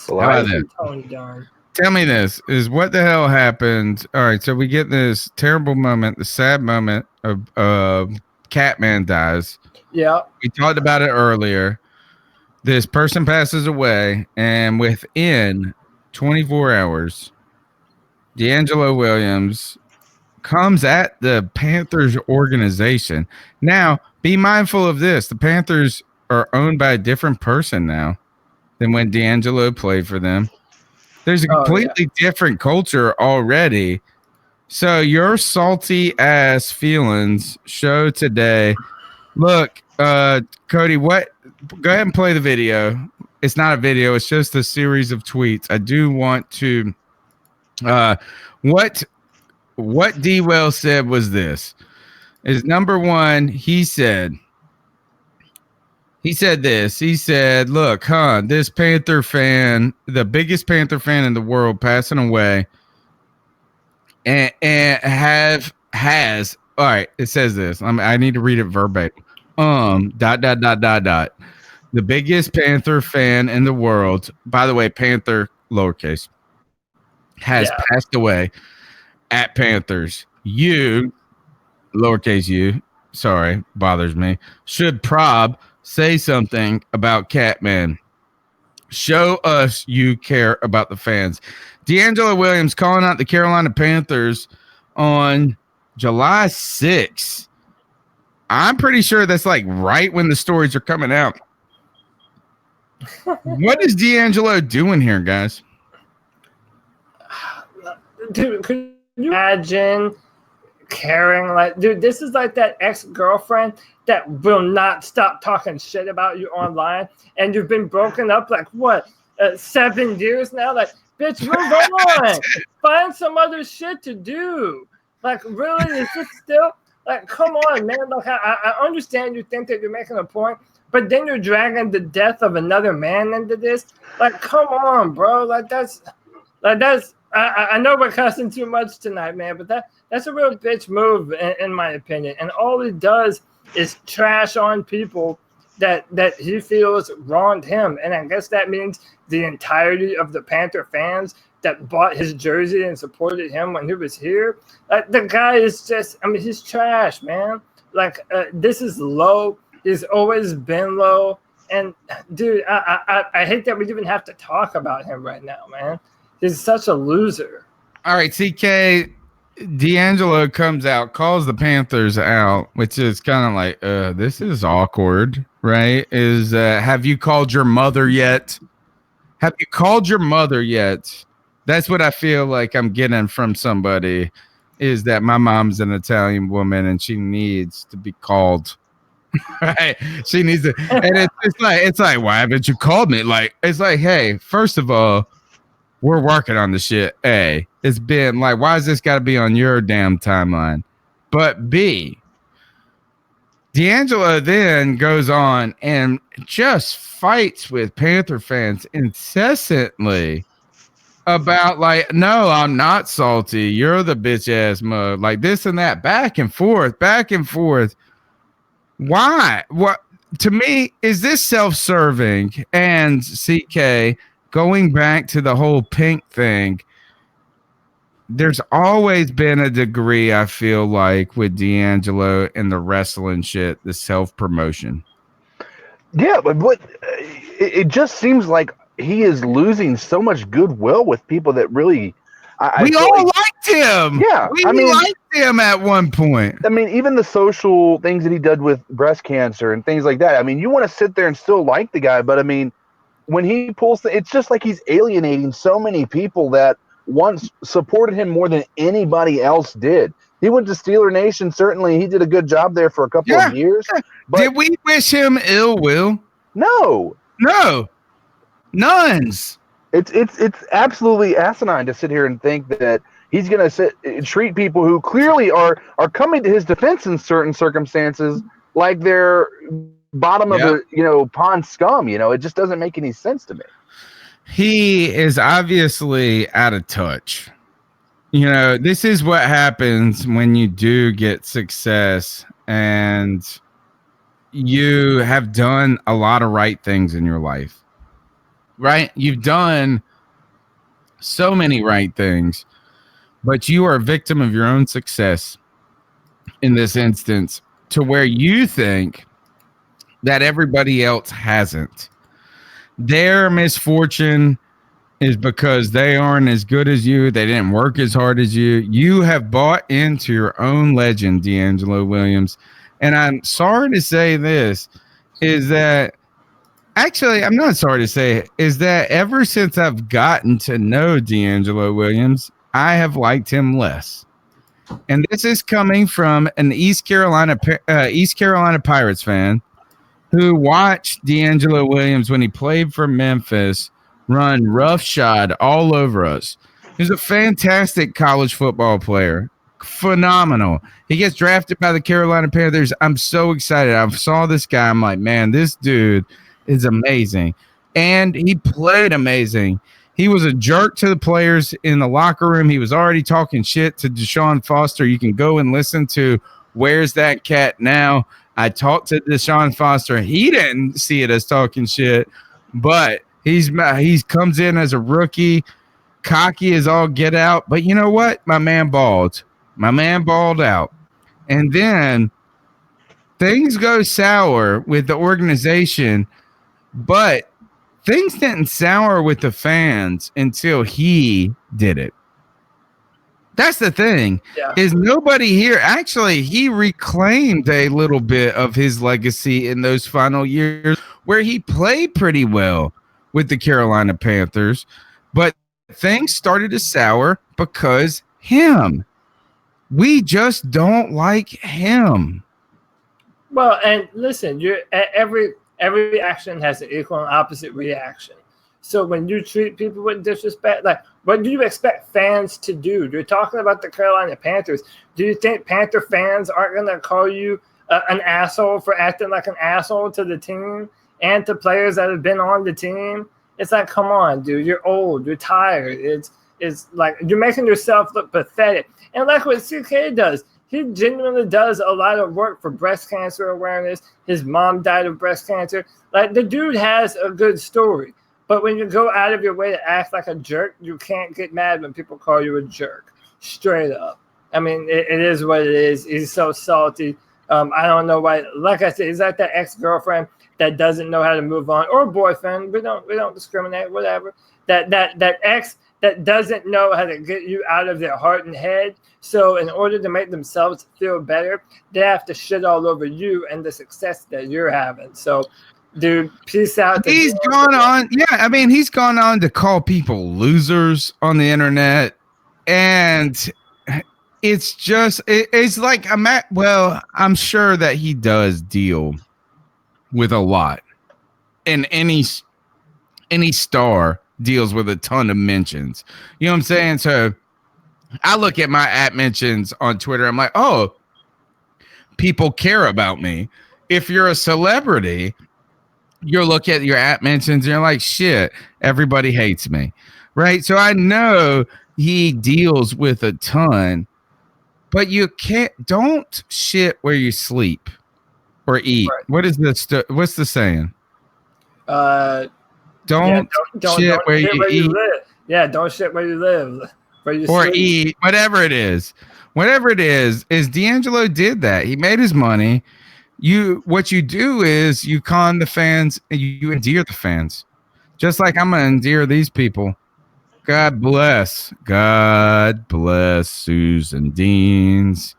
Tony Darn. Tell me this is what the hell happened. All right, so we get this terrible moment, the sad moment of Catman dies. Yeah. We talked about it earlier. This person passes away, and within 24 hours, DeAngelo Williams comes at the Panthers organization. Now, be mindful of this. The Panthers are owned by a different person now than when DeAngelo played for them. There's a completely different culture already. So your salty ass feelings show today. Look, Cody, go ahead and play the video. It's not a video. It's just a series of tweets. I do want to, what D. Well said was this is number one. He said this. He said, look, this Panther fan, the biggest Panther fan in the world, passing away, and has all right. It says this. I need to read it verbatim. The biggest Panther fan in the world, by the way, Panther lowercase, has passed away at Panthers. You, lowercase you, sorry, bothers me, should say something about Catman. Show us you care about the fans. DeAngelo Williams calling out the Carolina Panthers on July 6th. I'm pretty sure that's like right when the stories are coming out. What is DeAngelo doing here, guys? Dude, could you imagine caring? Dude, this is like that ex-girlfriend that will not stop talking shit about you online, and you've been broken up 7 years now? Bitch, move on. Find some other shit to do. Really, is this still come on, man? I understand you think that you're making a point, but then you're dragging the death of another man into this. Come on, bro. That's I know we're cussing too much tonight, man, but that's a real bitch move in my opinion. And all it does is trash on people that he feels wronged him. And I guess that means the entirety of the Panther fans that bought his jersey and supported him when he was here. The guy is just, he's trash, man. This is low. He's always been low. And dude, I hate that we even have to talk about him right now, man. He's such a loser. All right, CK, DeAngelo comes out, calls the Panthers out, which is kind of like, this is awkward, right? Have you called your mother yet? Have you called your mother yet? That's what I feel like I'm getting from somebody, is that my mom's an Italian woman and she needs to be called. Right? She needs to, and it's like, why haven't you called me? It's like, hey, first of all, we're working on the shit. A, it's been why has this got to be on your damn timeline? But B, DeAngelo then goes on and just fights with Panther fans incessantly about no, I'm not salty. You're the bitch ass mug. This and that, back and forth. Why? What? To me, is this self-serving? And CK, going back to the whole Pink thing, there's always been a degree, I feel like, with DeAngelo and the wrestling shit, the self-promotion. Yeah, but it just seems like he is losing so much goodwill with people that really. We all liked him. Yeah, we liked him at one point. Even the social things that he did with breast cancer and things like that. You want to sit there and still like the guy, but when he pulls, it's just like he's alienating so many people that once supported him more than anybody else did. He went to Steeler Nation. Certainly, he did a good job there for a couple of years. But did we wish him ill will? No. Nuns. It's absolutely asinine to sit here and think that he's going to treat people who clearly are coming to his defense in certain circumstances like they're bottom of the pond scum. It just doesn't make any sense to me. He is obviously out of touch. This is what happens when you do get success and you have done a lot of right things in your life, right? You've done so many right things, but you are a victim of your own success in this instance, to where you think that everybody else hasn't. Their misfortune is because they aren't as good as you. They didn't work as hard as you. You have bought into your own legend, DeAngelo Williams. And I'm sorry to say this, is that actually, I'm not sorry to say it, is that ever since I've gotten to know DeAngelo Williams, I have liked him less. And this is coming from an East Carolina Pirates fan who watched DeAngelo Williams when he played for Memphis run roughshod all over us. He's a fantastic college football player. Phenomenal. He gets drafted by the Carolina Panthers. I'm so excited. I saw this guy. I'm like, man, this dude is amazing. And he played amazing. He was a jerk to the players in the locker room. He was already talking shit to Deshaun Foster. You can go and listen to Where's That Cat Now? I talked to Deshaun Foster. He didn't see it as talking shit, but he comes in as a rookie, cocky as all get out. But you know what? My man balled. My man balled out. And then things go sour with the organization, but things didn't sour with the fans until he did it. That's the thing. Yeah. Is nobody here. Actually, he reclaimed a little bit of his legacy in those final years where he played pretty well with the Carolina Panthers, but things started to sour because him. We just don't like him. Well, and listen, every action has an equal and opposite reaction. So when you treat people with disrespect, like, what do you expect fans to do? You're talking about the Carolina Panthers. Do you think Panther fans aren't going to call you an asshole for acting like an asshole to the team and to players that have been on the team? It's like, come on, dude. You're old. You're tired. It's like you're making yourself look pathetic. And like what CK does, he genuinely does a lot of work for breast cancer awareness. His mom died of breast cancer. Like, the dude has a good story. But when you go out of your way to act like a jerk, you can't get mad when people call you a jerk. Straight up. I mean, it is what it is. He's so salty. I don't know why. Like I said, he's like that ex-girlfriend that doesn't know how to move on, or boyfriend. We don't discriminate, whatever. That ex that doesn't know how to get you out of their heart and head. So in order to make themselves feel better, they have to shit all over you and the success that you're having. So, dude, peace out. He's gone on. Yeah, I mean, he's gone on to call people losers on the internet. And it's just, it's like, I'm sure that he does deal with a lot. And any star deals with a ton of mentions. You know what I'm saying? So I look at my @ mentions on Twitter. I'm like, oh, people care about me. If you're a celebrity, you look at your @ mentions and you're like, shit, everybody hates me. Right? So I know he deals with a ton, but you don't shit where you sleep or eat. Right. What is this? What's the saying? Don't shit where you eat. Yeah, don't shit where you live. Where you or sleep. Eat, whatever it is. Whatever it is DeAngelo did that. He made his money. What you do is you con the fans and you endear the fans. Just like I'm going to endear these people. God bless Susan Deans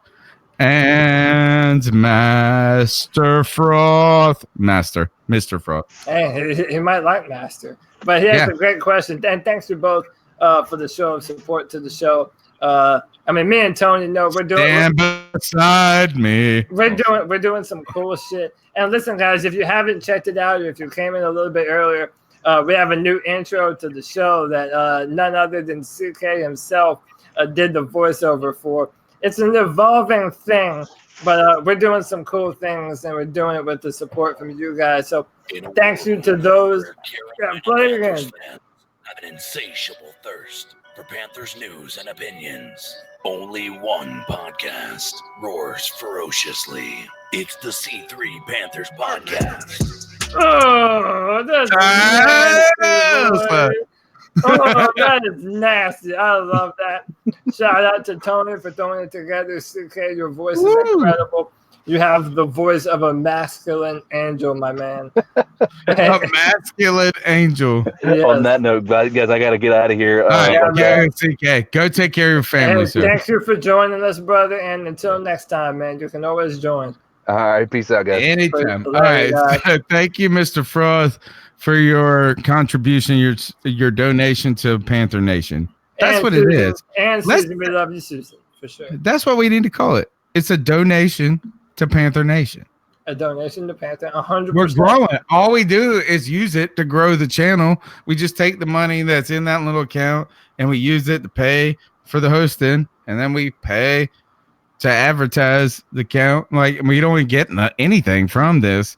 and Mr. Froth. Hey, he might like Master. But he has a great question. And thanks to both for the show of support to the show. I mean, me and Tony know we're beside me. We're doing some cool shit. And listen, guys, if you haven't checked it out, or if you came in a little bit earlier, we have a new intro to the show that none other than CK himself did the voiceover for. it's an evolving thing, but we're doing some cool things, and we're doing it with the support from you guys. So thanks you to those. Play again. Have an insatiable thirst for Panthers news and opinions. Only one podcast roars ferociously. It's the C3 Panthers podcast. Oh, that's nasty. Oh, that is nasty. I love that. Shout out to Tony for throwing it together. CK, your voice is incredible. You have the voice of a masculine angel, my man. A masculine angel. Yes. On that note, guys, I got to get out of here. All right, CK, go take care of your family, sir. Thank you for joining us, brother. And until next time, man, you can always join. All right, peace out, guys. Anytime. All right, so thank you, Mr. Froth, for your contribution, your donation to Panther Nation. That's what it is. And Susan, we love you, Susan, for sure. That's what we need to call it. It's a donation to Panther Nation. A donation to Panther, 100%. We're growing. All we do is use it to grow the channel. We just take the money that's in that little account and we use it to pay for the hosting, and then we pay to advertise the account. Like, we don't even get anything from this.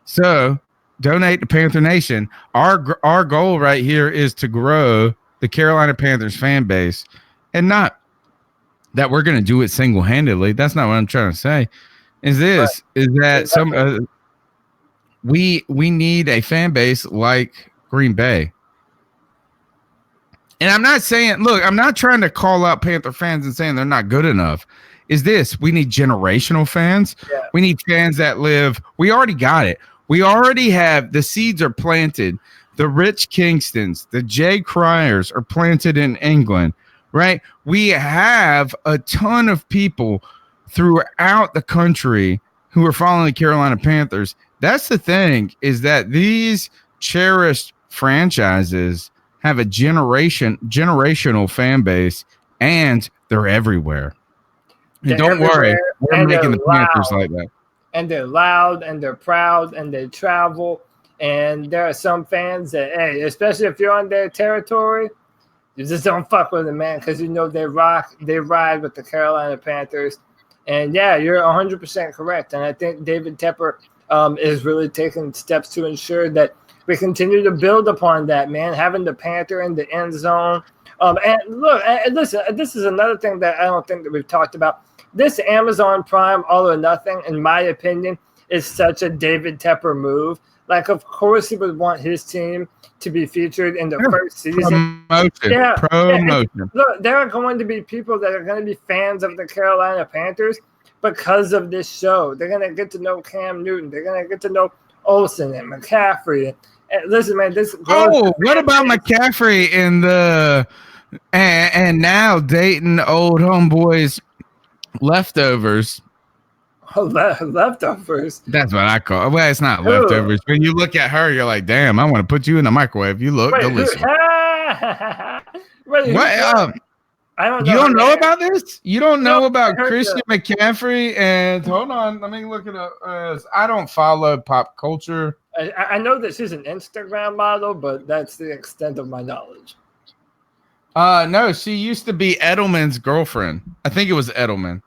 So donate to Panther Nation. Our goal right here is to grow the Carolina Panthers fan base, and not that we're going to do it single-handedly. That's not what I'm trying to say. Is that we need a fan base like Green Bay. And I'm not saying, look, I'm not trying to call out Panther fans and saying they're not good enough. We need generational fans. Yeah. We need fans that live. We already got it. We already have, the seeds are planted. The Rich Kingstons, the Jay Cryers are planted in England, right? We have a ton of people throughout the country who are following the Carolina Panthers. That's the thing, is that these cherished franchises have a generational fan base, and they're everywhere. And don't worry, we're making the Panthers like that. And they're loud, and they're proud, and they travel. And there are some fans that, hey, especially if you're on their territory, you just don't fuck with them, man, because you know they ride with the Carolina Panthers. And yeah, you're 100% correct. And I think David Tepper is really taking steps to ensure that we continue to build upon that, man, having the Panther in the end zone. And look, listen, this is another thing that I don't think that we've talked about. This Amazon Prime All or Nothing, in my opinion, is such a David Tepper move. Like, of course, he would want his team to be featured in the first season. Promotion. Look, there are going to be people that are going to be fans of the Carolina Panthers because of this show. They're going to get to know Cam Newton. They're going to get to know Olsen and McCaffrey. And listen, man, this. What about McCaffrey and now dating old homeboys leftovers? Leftovers. What I call it. Well, it's not leftovers. When you look at her, you're like, damn, I want to put you in the microwave. You look delicious. What? I don't know. You don't know about this? You don't know about Christian McCaffrey? And hold on, let me look it up. I don't follow pop culture. I know that she's an Instagram model, but that's the extent of my knowledge. No, she used to be Edelman's girlfriend. I think it was Edelman.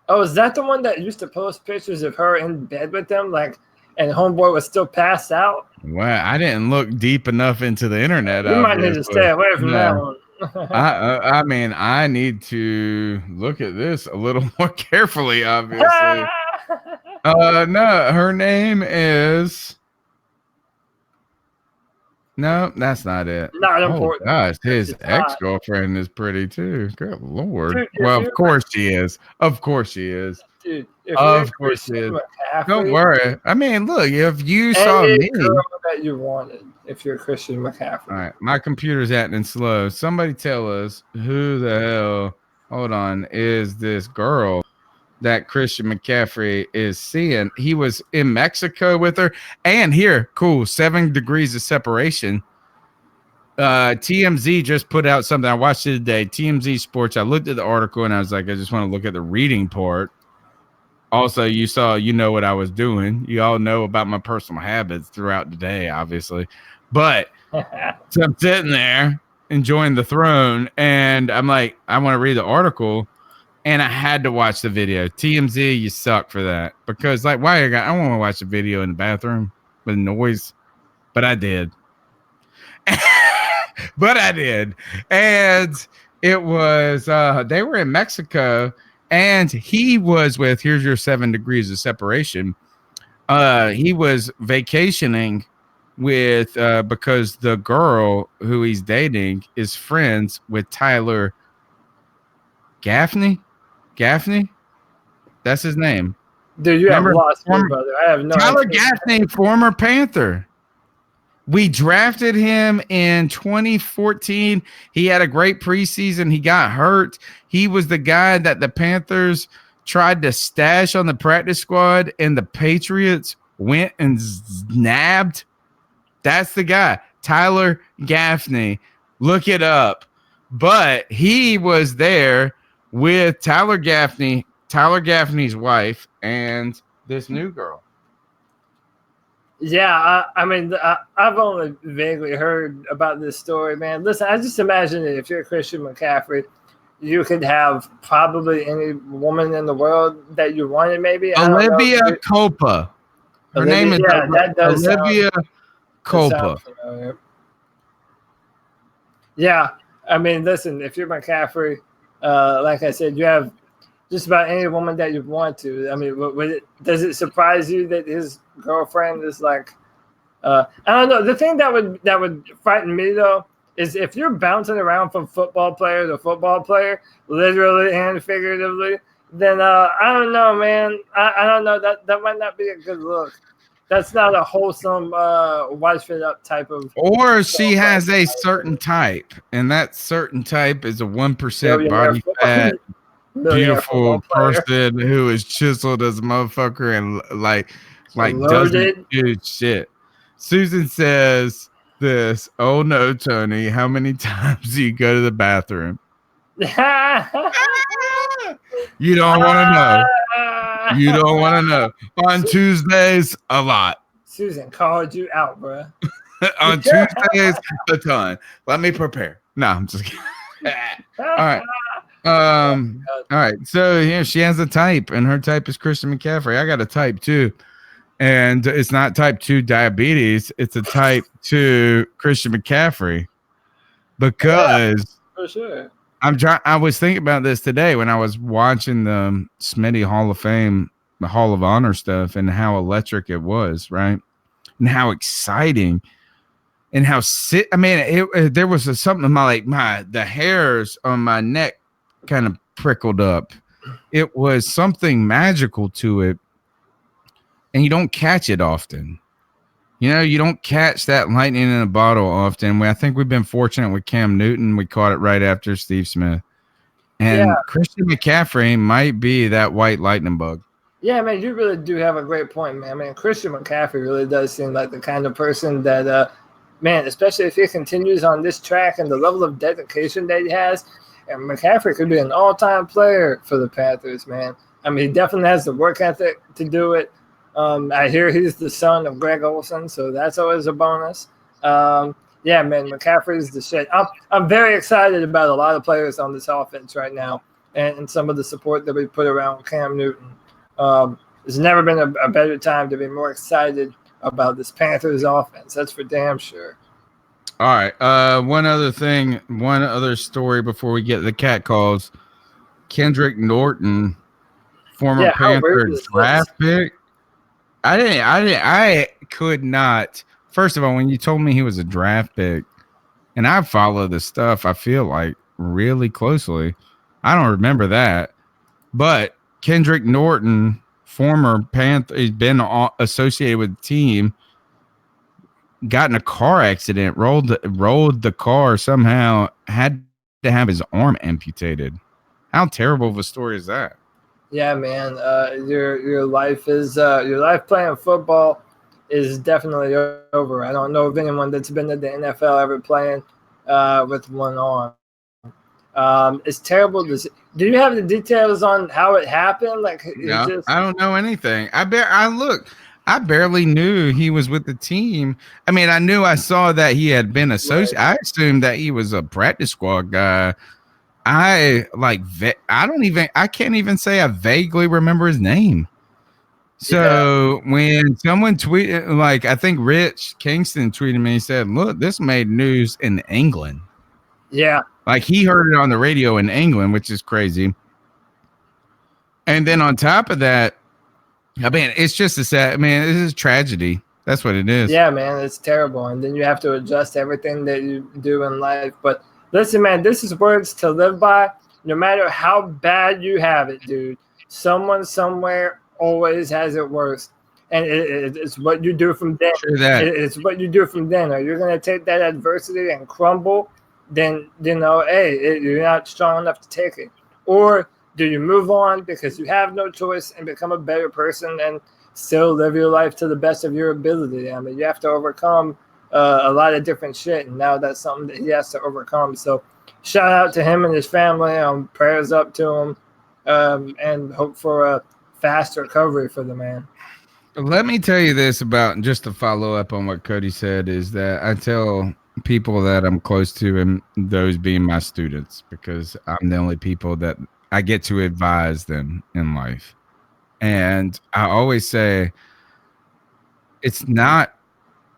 Oh, is that the one that used to post pictures of her in bed with them, and homeboy was still passed out? Well, I didn't look deep enough into the internet. You might need to stay away from that one. I mean, I need to look at this a little more carefully, obviously. No, her name is... No, that's not it. Not important. Gosh, his ex-girlfriend is pretty too. Good Lord. Dude, well, of course she is. Of course she is. Dude, of course she is. Don't worry. I mean, look, if you saw me that you wanted, if you're Christian McCaffrey. All right, my computer's acting slow. Somebody tell us who the hell, hold on, is this girl that Christian McCaffrey is seeing? He was in Mexico with her. And here, cool, 7 degrees of separation. TMZ just put out something. I watched it today. TMZ Sports. I looked at the article and I was like, I just want to look at the reading part. Also, you know what I was doing. You all know about my personal habits throughout the day, obviously. But so I'm sitting there enjoying the throne, and I'm like, I want to read the article. And I had to watch the video. TMZ, you suck for that. Because, like, why? I want to watch a video in the bathroom with noise. But I did. And it was, they were in Mexico. And he was with, here's your 7 degrees of separation. He was vacationing with, because the girl who he's dating is friends with Tyler Gaffney. That's his name. Dude, you have lost me, brother. I have no Tyler idea. Gaffney, former Panther. We drafted him in 2014. He had a great preseason. He got hurt. He was the guy that the Panthers tried to stash on the practice squad, and the Patriots went and nabbed. That's the guy, Tyler Gaffney. Look it up. But he was there with Tyler Gaffney's wife, and this new girl. Yeah, I mean, I've only vaguely heard about this story, man. Listen, I just imagine that if you're Christian McCaffrey, you could have probably any woman in the world that you wanted, maybe. Olivia Copa. Her name is Olivia Copa. Yeah, I mean, listen, if you're McCaffrey, like I said, you have just about any woman that you want to. I mean, does it surprise you that his girlfriend is like, I don't know. The thing that would frighten me though is if you're bouncing around from football player to football player, literally and figuratively, then I don't know, man. I don't know. That might not be a good look. That's not a wholesome, wife it up type of. Or she has a certain type, and that certain type is a 1% body fat, beautiful person who is chiseled as a motherfucker and like doesn't do shit. Susan says this. Oh no, Tony! How many times do you go to the bathroom? You don't want to know. You don't want to know. On Tuesdays, a lot. Susan called you out, bro. On Tuesdays, a ton. Let me prepare. No, I'm just kidding. All right. All right. So here she has a type, and her type is Christian McCaffrey. I got a type too. And it's not type 2 diabetes, it's a type 2 Christian McCaffrey. Because for sure. I was thinking about this today when I was watching the Smitty Hall of Fame, the Hall of Honor stuff, and how electric it was, right? And how exciting, and how there was something the hairs on my neck kind of prickled up. It was something magical to it, and you don't catch it often. You know, you don't catch that lightning in a bottle often. I think we've been fortunate with Cam Newton. We caught it right after Steve Smith. And Christian McCaffrey might be that white lightning bug. Yeah, man, you really do have a great point, man. I mean, Christian McCaffrey really does seem like the kind of person that, man, especially if he continues on this track and the level of dedication that he has, and McCaffrey could be an all-time player for the Panthers, man. I mean, he definitely has the work ethic to do it. I hear he's the son of Greg Olsen, so that's always a bonus. Yeah, man, McCaffrey's the shit. I'm very excited about a lot of players on this offense right now, and some of the support that we put around Cam Newton. There's never been a better time to be more excited about this Panthers offense. That's for damn sure. All right. One other story before we get the cat calls. Kendrick Norton, former Panthers draft pick. I could not. First of all, when you told me he was a draft pick, and I follow the stuff, I feel like really closely. I don't remember that. But Kendrick Norton, former Panther, he's been associated with the team, got in a car accident, rolled the car somehow, had to have his arm amputated. How terrible of a story is that? Yeah, man. Your life playing football is definitely over. I don't know of anyone that's been in the NFL ever playing with one arm. It's terrible to see. Do you have the details on how it happened? No, I don't know anything. I barely knew he was with the team. I mean, I saw that he had been associated. Right. I assumed that he was a practice squad guy I can't even say I vaguely remember his name. So when someone tweeted, like I think Rich Kingston tweeted me, he said, "Look, this made news in England." Yeah. Like he heard it on the radio in England, which is crazy. And then on top of that, I mean, it's just a sad. I mean, this is tragedy. That's what it is. Yeah, man, it's terrible. And then you have to adjust everything that you do in life. But listen, man, this is words to live by. No matter how bad you have it, dude, someone somewhere always has it worse. And it's what you do from then. It's what you do from then. Are you going to take that adversity and crumble? Then, hey, you're not strong enough to take it. Or do you move on because you have no choice and become a better person and still live your life to the best of your ability? I mean, you have to overcome a lot of different shit, and now that's something that he has to overcome. So shout out to him and his family. Prayers up to him, and hope for a fast recovery for the man. Let me tell you this about, just to follow up on what Cody said, is that I tell people that I'm close to, and those being my students, because I'm the only people that I get to advise them in life. And I always say, it's not,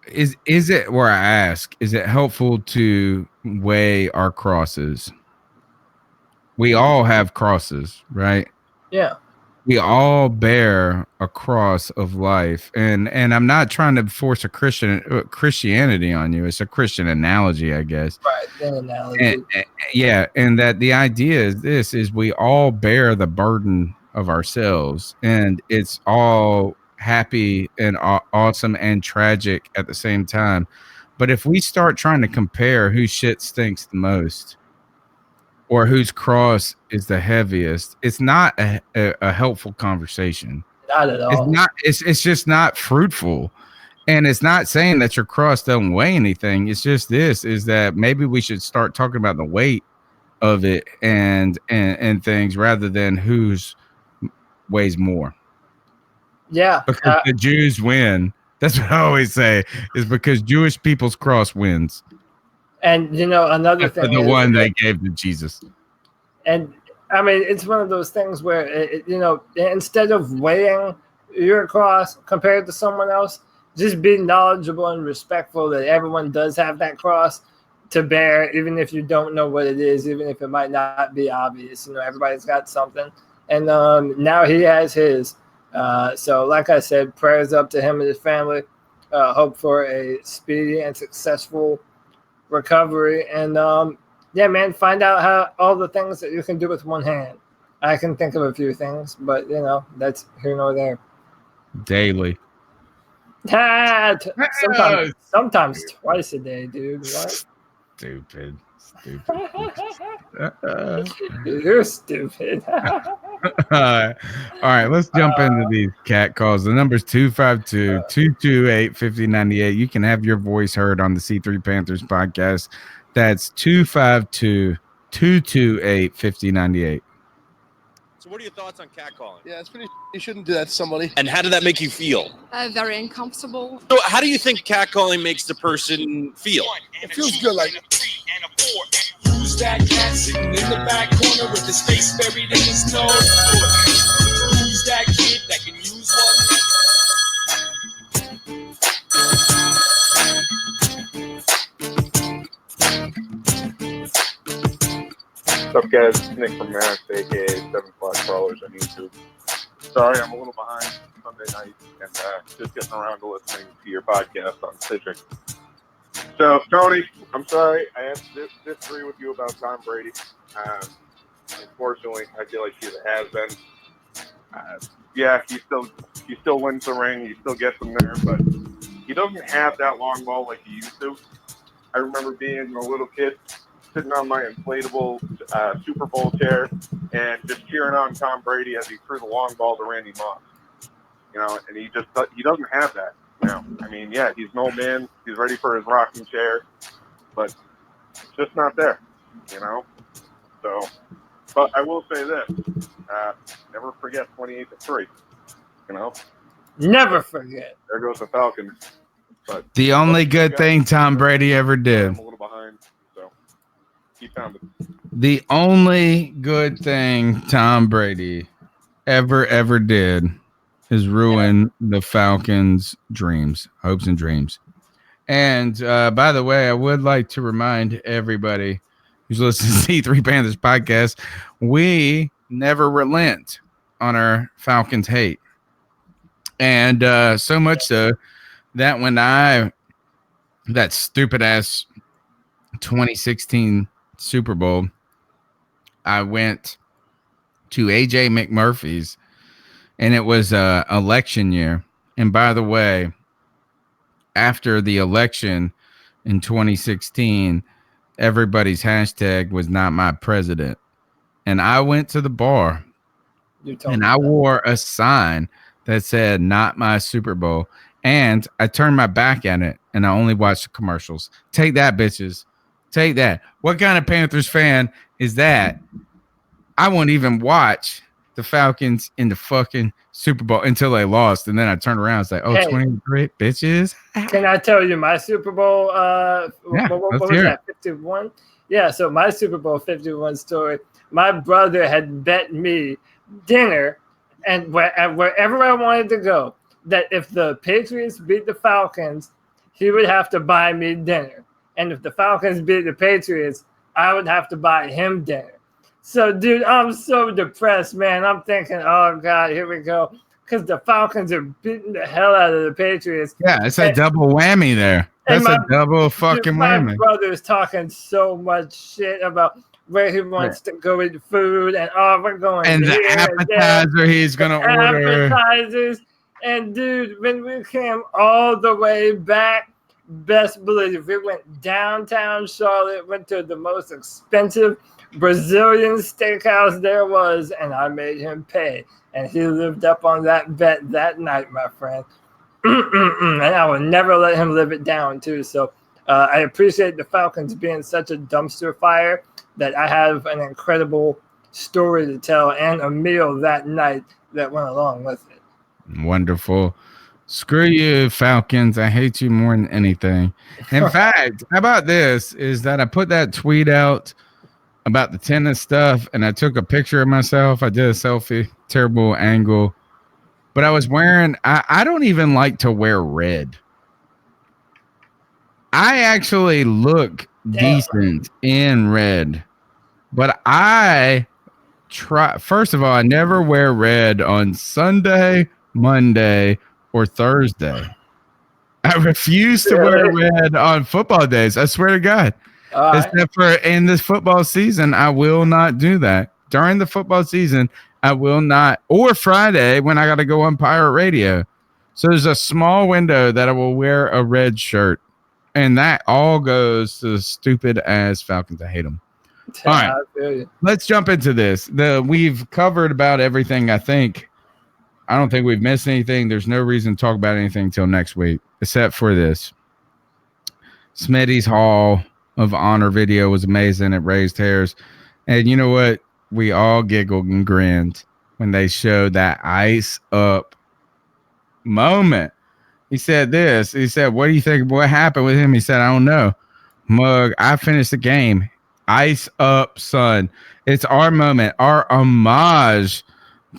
is it, where I ask, is it helpful to weigh our crosses? We all have crosses, right? Yeah. We all bear a cross of life. And I'm not trying to force a Christianity on you. It's a Christian analogy, I guess. Right, an analogy. And that the idea is we all bear the burden of ourselves, and it's all happy and awesome and tragic at the same time. But if we start trying to compare whose shit stinks the most or whose cross is the heaviest, it's not a helpful conversation. Not at all. It's just not fruitful. And it's not saying that your cross doesn't weigh anything. It's just is that maybe we should start talking about the weight of it and things rather than whose weighs more. Yeah. Because the Jews win. That's what I always say, is because Jewish people's cross wins. And, another thing. The one they gave to Jesus. And, I mean, it's one of those things where, instead of weighing your cross compared to someone else, just be knowledgeable and respectful that everyone does have that cross to bear, even if you don't know what it is, even if it might not be obvious. Everybody's got something. And now he has his. So like I said, prayers up to him and his family. Hope for a speedy and successful recovery. And man, find out how all the things that you can do with one hand. I can think of a few things, but that's here nor there. Daily. Sometimes twice a day, dude. What? Stupid. You're stupid. All right, let's jump into these cat calls. The number's 252-228-5098. You can have your voice heard on the C3 Panthers podcast. That's 252-228-5098. So what are your thoughts on catcalling? Yeah, it's pretty. You shouldn't do that to somebody. And how did that make you feel? Very uncomfortable. So how do you think catcalling makes the person feel? It feels good, like. Who's that cat sitting in the back corner with his face buried in his nose? Who's that kid that can use What's up, guys? It's Nick from Merrick, aka 7 Flag Crawlers on YouTube. Sorry, I'm a little behind Sunday night and just getting around to listening to your podcast on Citric. So, Tony, I'm sorry, I have to disagree with you about Tom Brady. Unfortunately, I feel like he's a has-been. Yeah, he still wins the ring, he still gets them there, but he doesn't have that long ball like he used to. I remember being a little kid, sitting on my inflatable Super Bowl chair and just cheering on Tom Brady as he threw the long ball to Randy Moss. And he doesn't have that now. I mean, yeah, he's an old man. He's ready for his rocking chair, but it's just not there, So, but I will say this: never forget 28-3. Never forget. There goes the Falcons. But the only good thing Tom Brady ever did. I'm a little behind, so keep pounding. The only good thing Tom Brady ever did is ruin the Falcons' dreams, hopes and dreams. And by the way, I would like to remind everybody who's listening to C3 Panthers podcast, we never relent on our Falcons hate. And so much so that when that stupid ass 2016 Super Bowl, I went to AJ McMurphy's, and it was election year. And by the way, after the election in 2016, everybody's hashtag was not my president. And I went to the bar and I wore a sign that said not my Super Bowl. And I turned my back at it and I only watched the commercials. Take that, bitches. Take that. What kind of Panthers fan is that? I won't even watch the Falcons in the fucking Super Bowl until they lost. And then I turned around and said, oh, hey, 23 bitches. Can I tell you my Super Bowl? What was that, 51? Yeah, so my Super Bowl 51 story, my brother had bet me dinner and wherever I wanted to go, that if the Patriots beat the Falcons, he would have to buy me dinner. And if the Falcons beat the Patriots, I would have to buy him dinner. So, dude, I'm so depressed, man. I'm thinking, oh, God, here we go. Because the Falcons are beating the hell out of the Patriots. Yeah, it's a double whammy there. That's a double fucking whammy. My brother's talking so much shit about where he wants to go with food. And, oh, we're going and the appetizer he's going to order. Appetizers. And, dude, when we came all the way back, best believe we went downtown Charlotte, went to the most expensive Brazilian steakhouse there was, and I made him pay. And he lived up on that bet that night, my friend. And I will never let him live it down, too. So I appreciate the Falcons being such a dumpster fire that I have an incredible story to tell and a meal that night that went along with it. Wonderful. Screw you, Falcons. I hate you more than anything. In fact, how about this? Is that I put that tweet out about the tennis stuff, and I took a picture of myself. I did a selfie, terrible angle. But I was wearing, I don't even like to wear red. I actually look decent in red. But I try, first of all, I never wear red on Sunday, Monday, or Thursday. I refuse to wear red on football days. I swear to God. Except for in this football season, I will not do that. During the football season, I will not. Or Friday when I got to go on Pirate Radio. So there's a small window that I will wear a red shirt. And that all goes to the stupid ass Falcons. I hate them. All right. Let's jump into this. We've covered about everything, I think. I don't think we've missed anything. There's no reason to talk about anything until next week, except for this. Smitty's Hall of Honor video was amazing. It raised hairs. And you know what? We all giggled and grinned when they showed that ice up moment. He said this. He said, what do you think? What happened with him? He said, I don't know. Mug, I finished the game. Ice up, son. It's our moment, our homage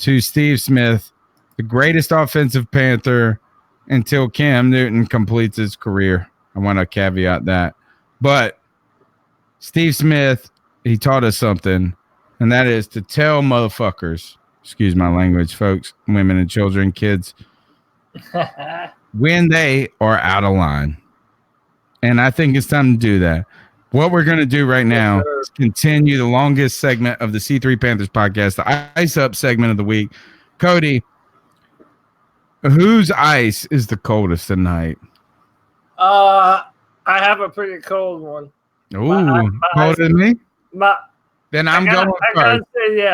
to Steve Smith, the greatest offensive Panther until Cam Newton completes his career. I want to caveat that. But Steve Smith, he taught us something, and that is to tell motherfuckers, excuse my language, folks, women and children, kids, when they are out of line. And I think it's time to do that. What we're going to do right now is continue the longest segment of the C3 Panthers podcast, the Ice Up segment of the week. Cody, whose ice is the coldest tonight? I have a pretty cold one. Ooh, colder than me? Then I'm going first.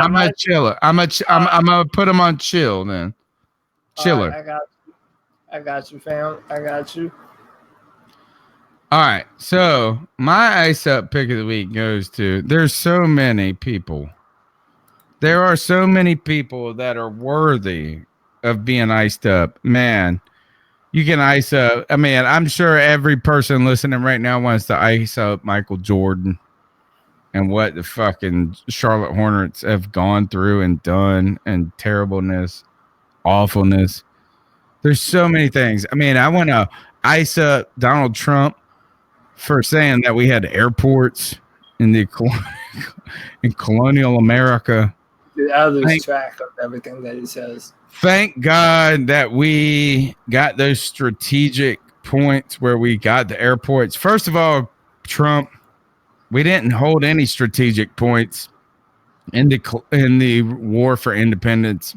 I'm a chiller. I'm gonna put him on chill then. Chiller. I got you, fam. I got you. All right. So my ice up pick of the week goes to. There's so many people. There are so many people that are worthy of being iced up. Man, you can ice up. I mean, I'm sure every person listening right now wants to ice up Michael Jordan. and what the fucking Charlotte Hornets have gone through and done, and terribleness, awfulness. There's so many things. I mean, I want to ice up Donald Trump for saying that we had airports in colonial America. Dude, I lose track of everything that he says. Thank God that we got those strategic points where we got the airports. First of all, Trump, we didn't hold any strategic points in the war for independence.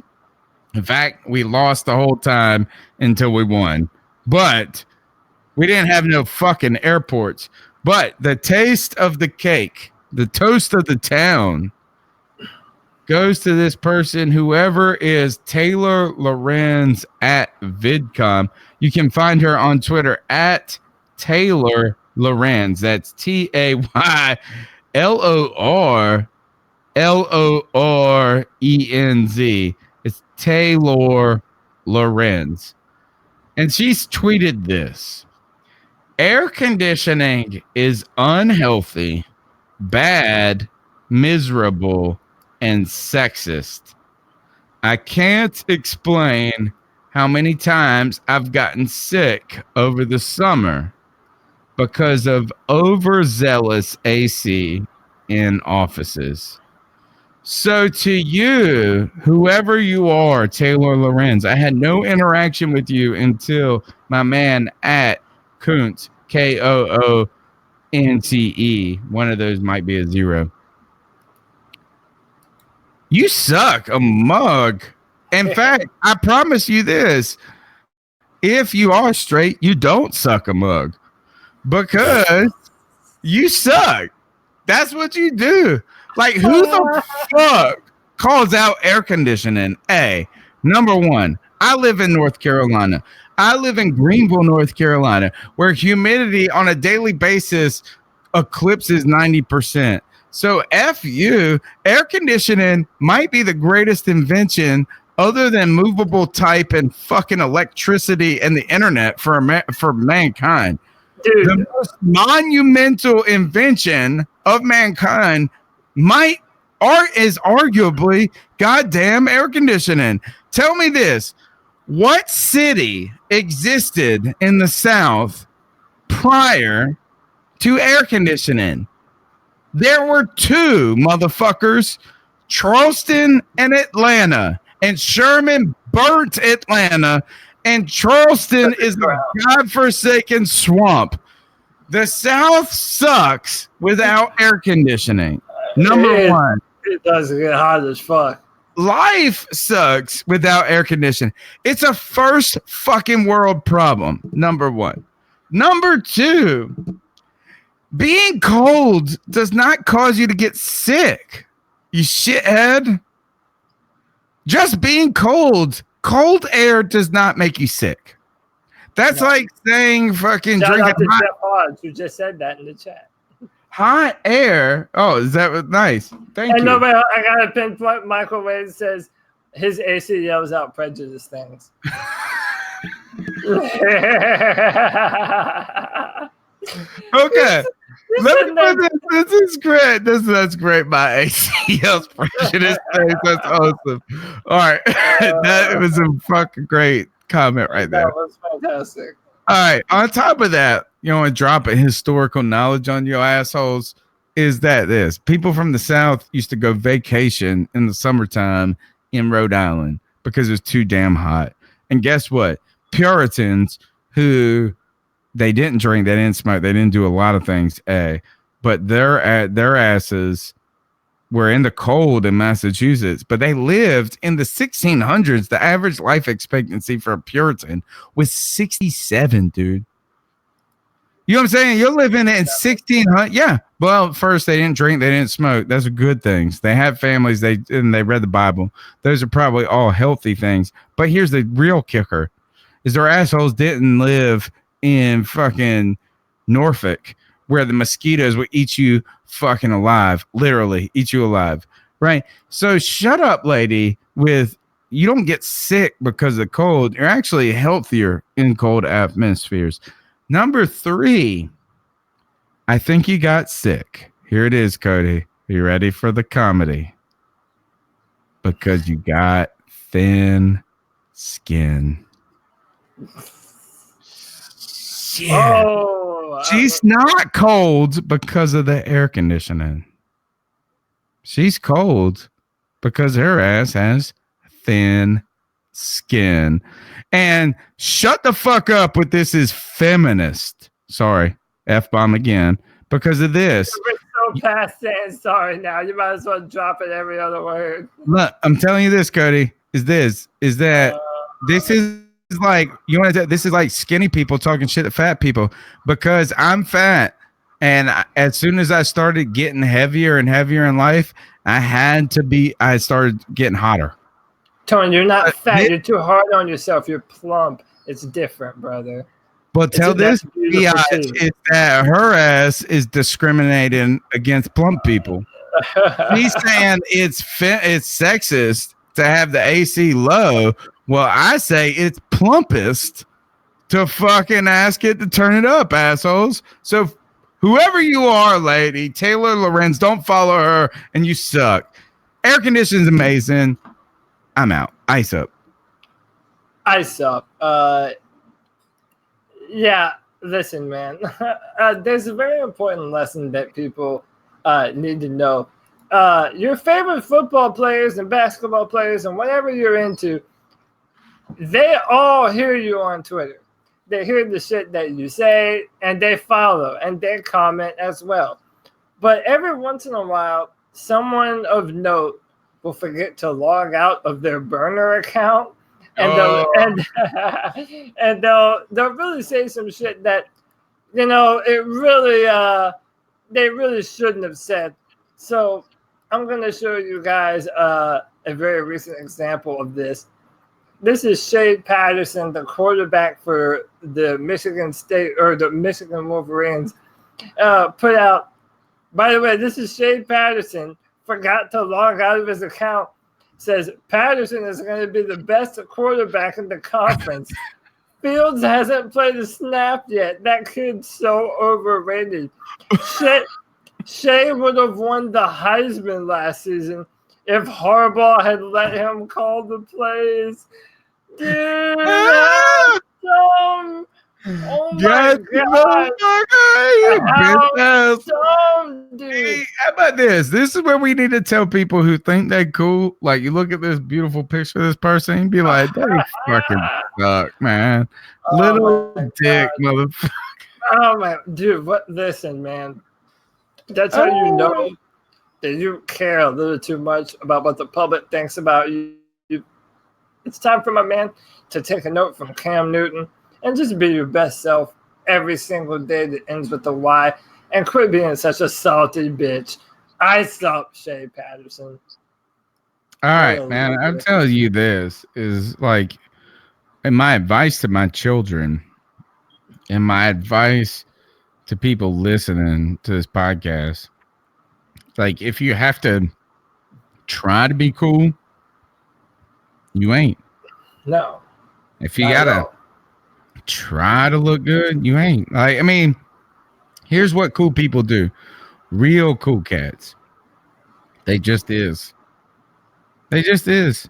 In fact, we lost the whole time until we won. But we didn't have no fucking airports. But the taste of the cake, the toast of the town, goes to this person, whoever is Taylor Lorenz at VidCom. You can find her on Twitter at Taylor Lorenz. That's TaylorLorenz. It's Taylor Lorenz. And she's tweeted this. Air conditioning is unhealthy, bad, miserable, and sexist. I can't explain how many times I've gotten sick over the summer because of overzealous AC in offices. So to you, whoever you are, Taylor Lorenz, I had no interaction with you until my man at Kuntz, Koonte. One of those might be a 0. You suck a mug. In fact, I promise you this. If you are straight, you don't suck a mug because you suck. That's what you do. Like, who the fuck calls out air conditioning? Number one, I live in North Carolina. I live in Greenville, North Carolina, where humidity on a daily basis eclipses 90%. So F you, air conditioning might be the greatest invention other than movable type and fucking electricity and the internet for mankind. Dude. The most monumental invention of mankind is arguably goddamn air conditioning. Tell me this. What city existed in the South prior to air conditioning? There were 2 motherfuckers, Charleston and Atlanta, and Sherman burnt Atlanta, and Charleston is a godforsaken swamp. The South sucks without air conditioning. Number one. It does get hot as fuck. Life sucks without air conditioning. It's a first fucking world problem. Number one. Number 2. Being cold does not cause you to get sick, you shithead. Just being cold air does not make you sick. That's like saying fucking Shout drinking out to hot, Jeff Hodge, who just said that in the chat. hot air. Oh, is that nice? Thank you. No, but I got a pinpoint. Michael Wade says his AC yells out prejudice things. Okay. This is great. That's great. My ACL's prejudice. That's awesome. All right. That was a fucking great comment right there. That was fantastic. All right. On top of that, you know, and dropping historical knowledge on you assholes is that this people from the South used to go vacation in the summertime in Rhode Island because it was too damn hot. And guess what? Puritans who they didn't drink, they didn't smoke, they didn't do a lot of things, but their asses were in the cold in Massachusetts, but they lived in the 1600s. The average life expectancy for a Puritan was 67, dude. You know what I'm saying? You're living in 1600. Yeah. Well, first they didn't drink, they didn't smoke. Those are good things. They had families, they read the Bible. Those are probably all healthy things. But here's the real kicker: is their assholes didn't live in fucking Norfolk, where the mosquitoes would eat you fucking alive, literally eat you alive, right? So shut up, lady, with you don't get sick because of the cold. You're actually healthier in cold atmospheres. Number 3, I think you got sick. Here it is, Cody. Are you ready for the comedy? Because you got thin skin. Yeah. Oh, she's not cold because of the air conditioning. She's cold because her ass has thin skin. And shut the fuck up with this is feminist. Sorry, F-bomb again. Because of this. We're so past saying sorry now. You might as well drop it every other word. Look, I'm telling you this, Cody, is this is like, you want to this is like skinny people talking shit to fat people because I'm fat. And as soon as I started getting heavier and heavier in life, I started getting hotter. Tony, you're not fat. You're too hard on yourself. You're plump. It's different, brother. But tell this biatch is that her ass is discriminating against plump people. He's saying it's sexist to have the AC low. Well, I say it's plumpest to fucking ask it to turn it up, assholes. So whoever you are, lady, Taylor Lorenz, don't follow her and you suck. Air conditioning's amazing. I'm out. Ice up. Ice up. Yeah, listen, man. There's a very important lesson that people need to know. Your favorite football players and basketball players and whatever you're into, they all hear you on Twitter. They hear the shit that you say, and they follow, and they comment as well. But every once in a while, someone of note will forget to log out of their burner account, and they'll really say some shit that, it really they really shouldn't have said. So I'm gonna show you guys a very recent example of this. This is Shea Patterson, the quarterback for the Michigan State or the Michigan Wolverines, put out. By the way, this is Shea Patterson. Forgot to log out of his account. Says Patterson is going to be the best quarterback in the conference. Fields hasn't played a snap yet. That kid's so overrated. Shea would have won the Heisman last season if Harbaugh had let him call the plays. Dude, that's dumb. Oh my God. How dumb, dude. Hey, how about this? This is where we need to tell people who think they cool. Like, you look at this beautiful picture of this person and be like, they fucking suck, man. Little dick, motherfucker. Oh, man. Dude, listen, man. That's how you know that you care a little too much about what the public thinks about you. It's time for my man to take a note from Cam Newton and just be your best self every single day that ends with a Y and quit being such a salty bitch. Ice up, Shea Patterson. All right, man. I'm telling you this is like, and my advice to my children and my advice to people listening to this podcast, like, if you have to try to be cool, you ain't. No. If you gotta try to look good, you ain't. Like, I mean, here's what cool people do. Real cool cats. They just is. They just is.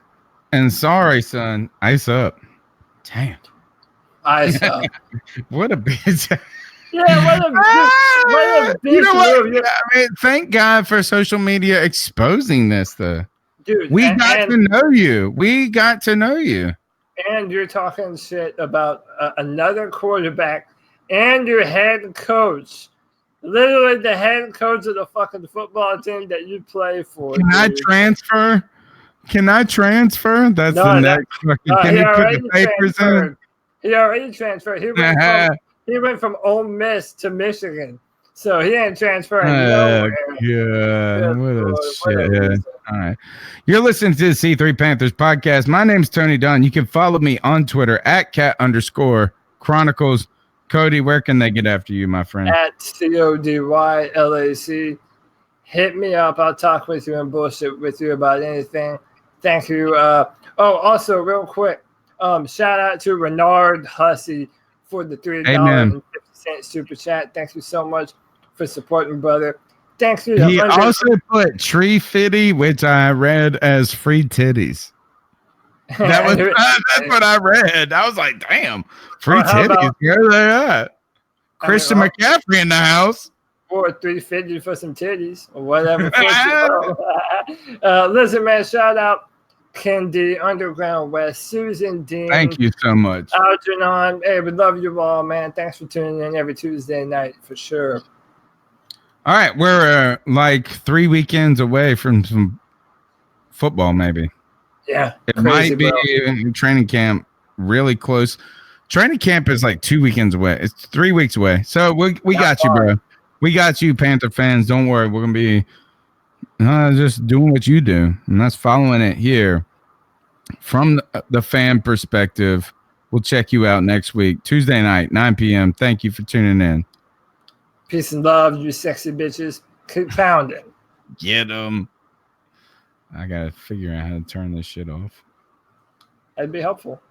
And sorry, son. Ice up. Damn. Ice up. What a bitch. Yeah, what a bitch. You know what? I mean, thank God for social media exposing this, though. Dude, we got to know you. We got to know you. And you're talking shit about another quarterback and your head coach. Literally the head coach of the fucking football team that you play for. Can I transfer? That's the next fucking. Can you put the papers in? He already transferred. He went from Ole Miss to Michigan. So he ain't transferring nowhere. Yeah, what a shit. All right. You're listening to the C3 Panthers podcast. My name's Tony Dunn. You can follow me on Twitter at @cat_chronicles. Cody, where can they get after you, my friend? At CODYLAC. Hit me up. I'll talk with you and bullshit with you about anything. Thank you. Also, real quick, shout out to Renard Hussey for the $3.50 super chat. Thank you so much for supporting, brother. Thanks to He also put tree fitty, which I read as free titties. That's what I read. I was like, damn, free titties. Where they at? Christian McCaffrey in the house. Or $350 for some titties or whatever. Listen, man, shout out Kendi, Underground West, Susan Dean. Thank you so much. Algernon. Hey, we love you all, man. Thanks for tuning in every Tuesday night for sure. All right, we're like 3 weekends away from some football, maybe. Yeah, it crazy, might be training camp really close. Training camp is like 2 weekends away. It's 3 weeks away. So we got you, bro. We got you, Panther fans. Don't worry. We're going to be just doing what you do, and that's following it here from the fan perspective. We'll check you out next week, Tuesday night, 9 p.m. Thank you for tuning in. Peace and love, you sexy bitches. Keep pounding. Get them. I got to figure out how to turn this shit off. That'd be helpful.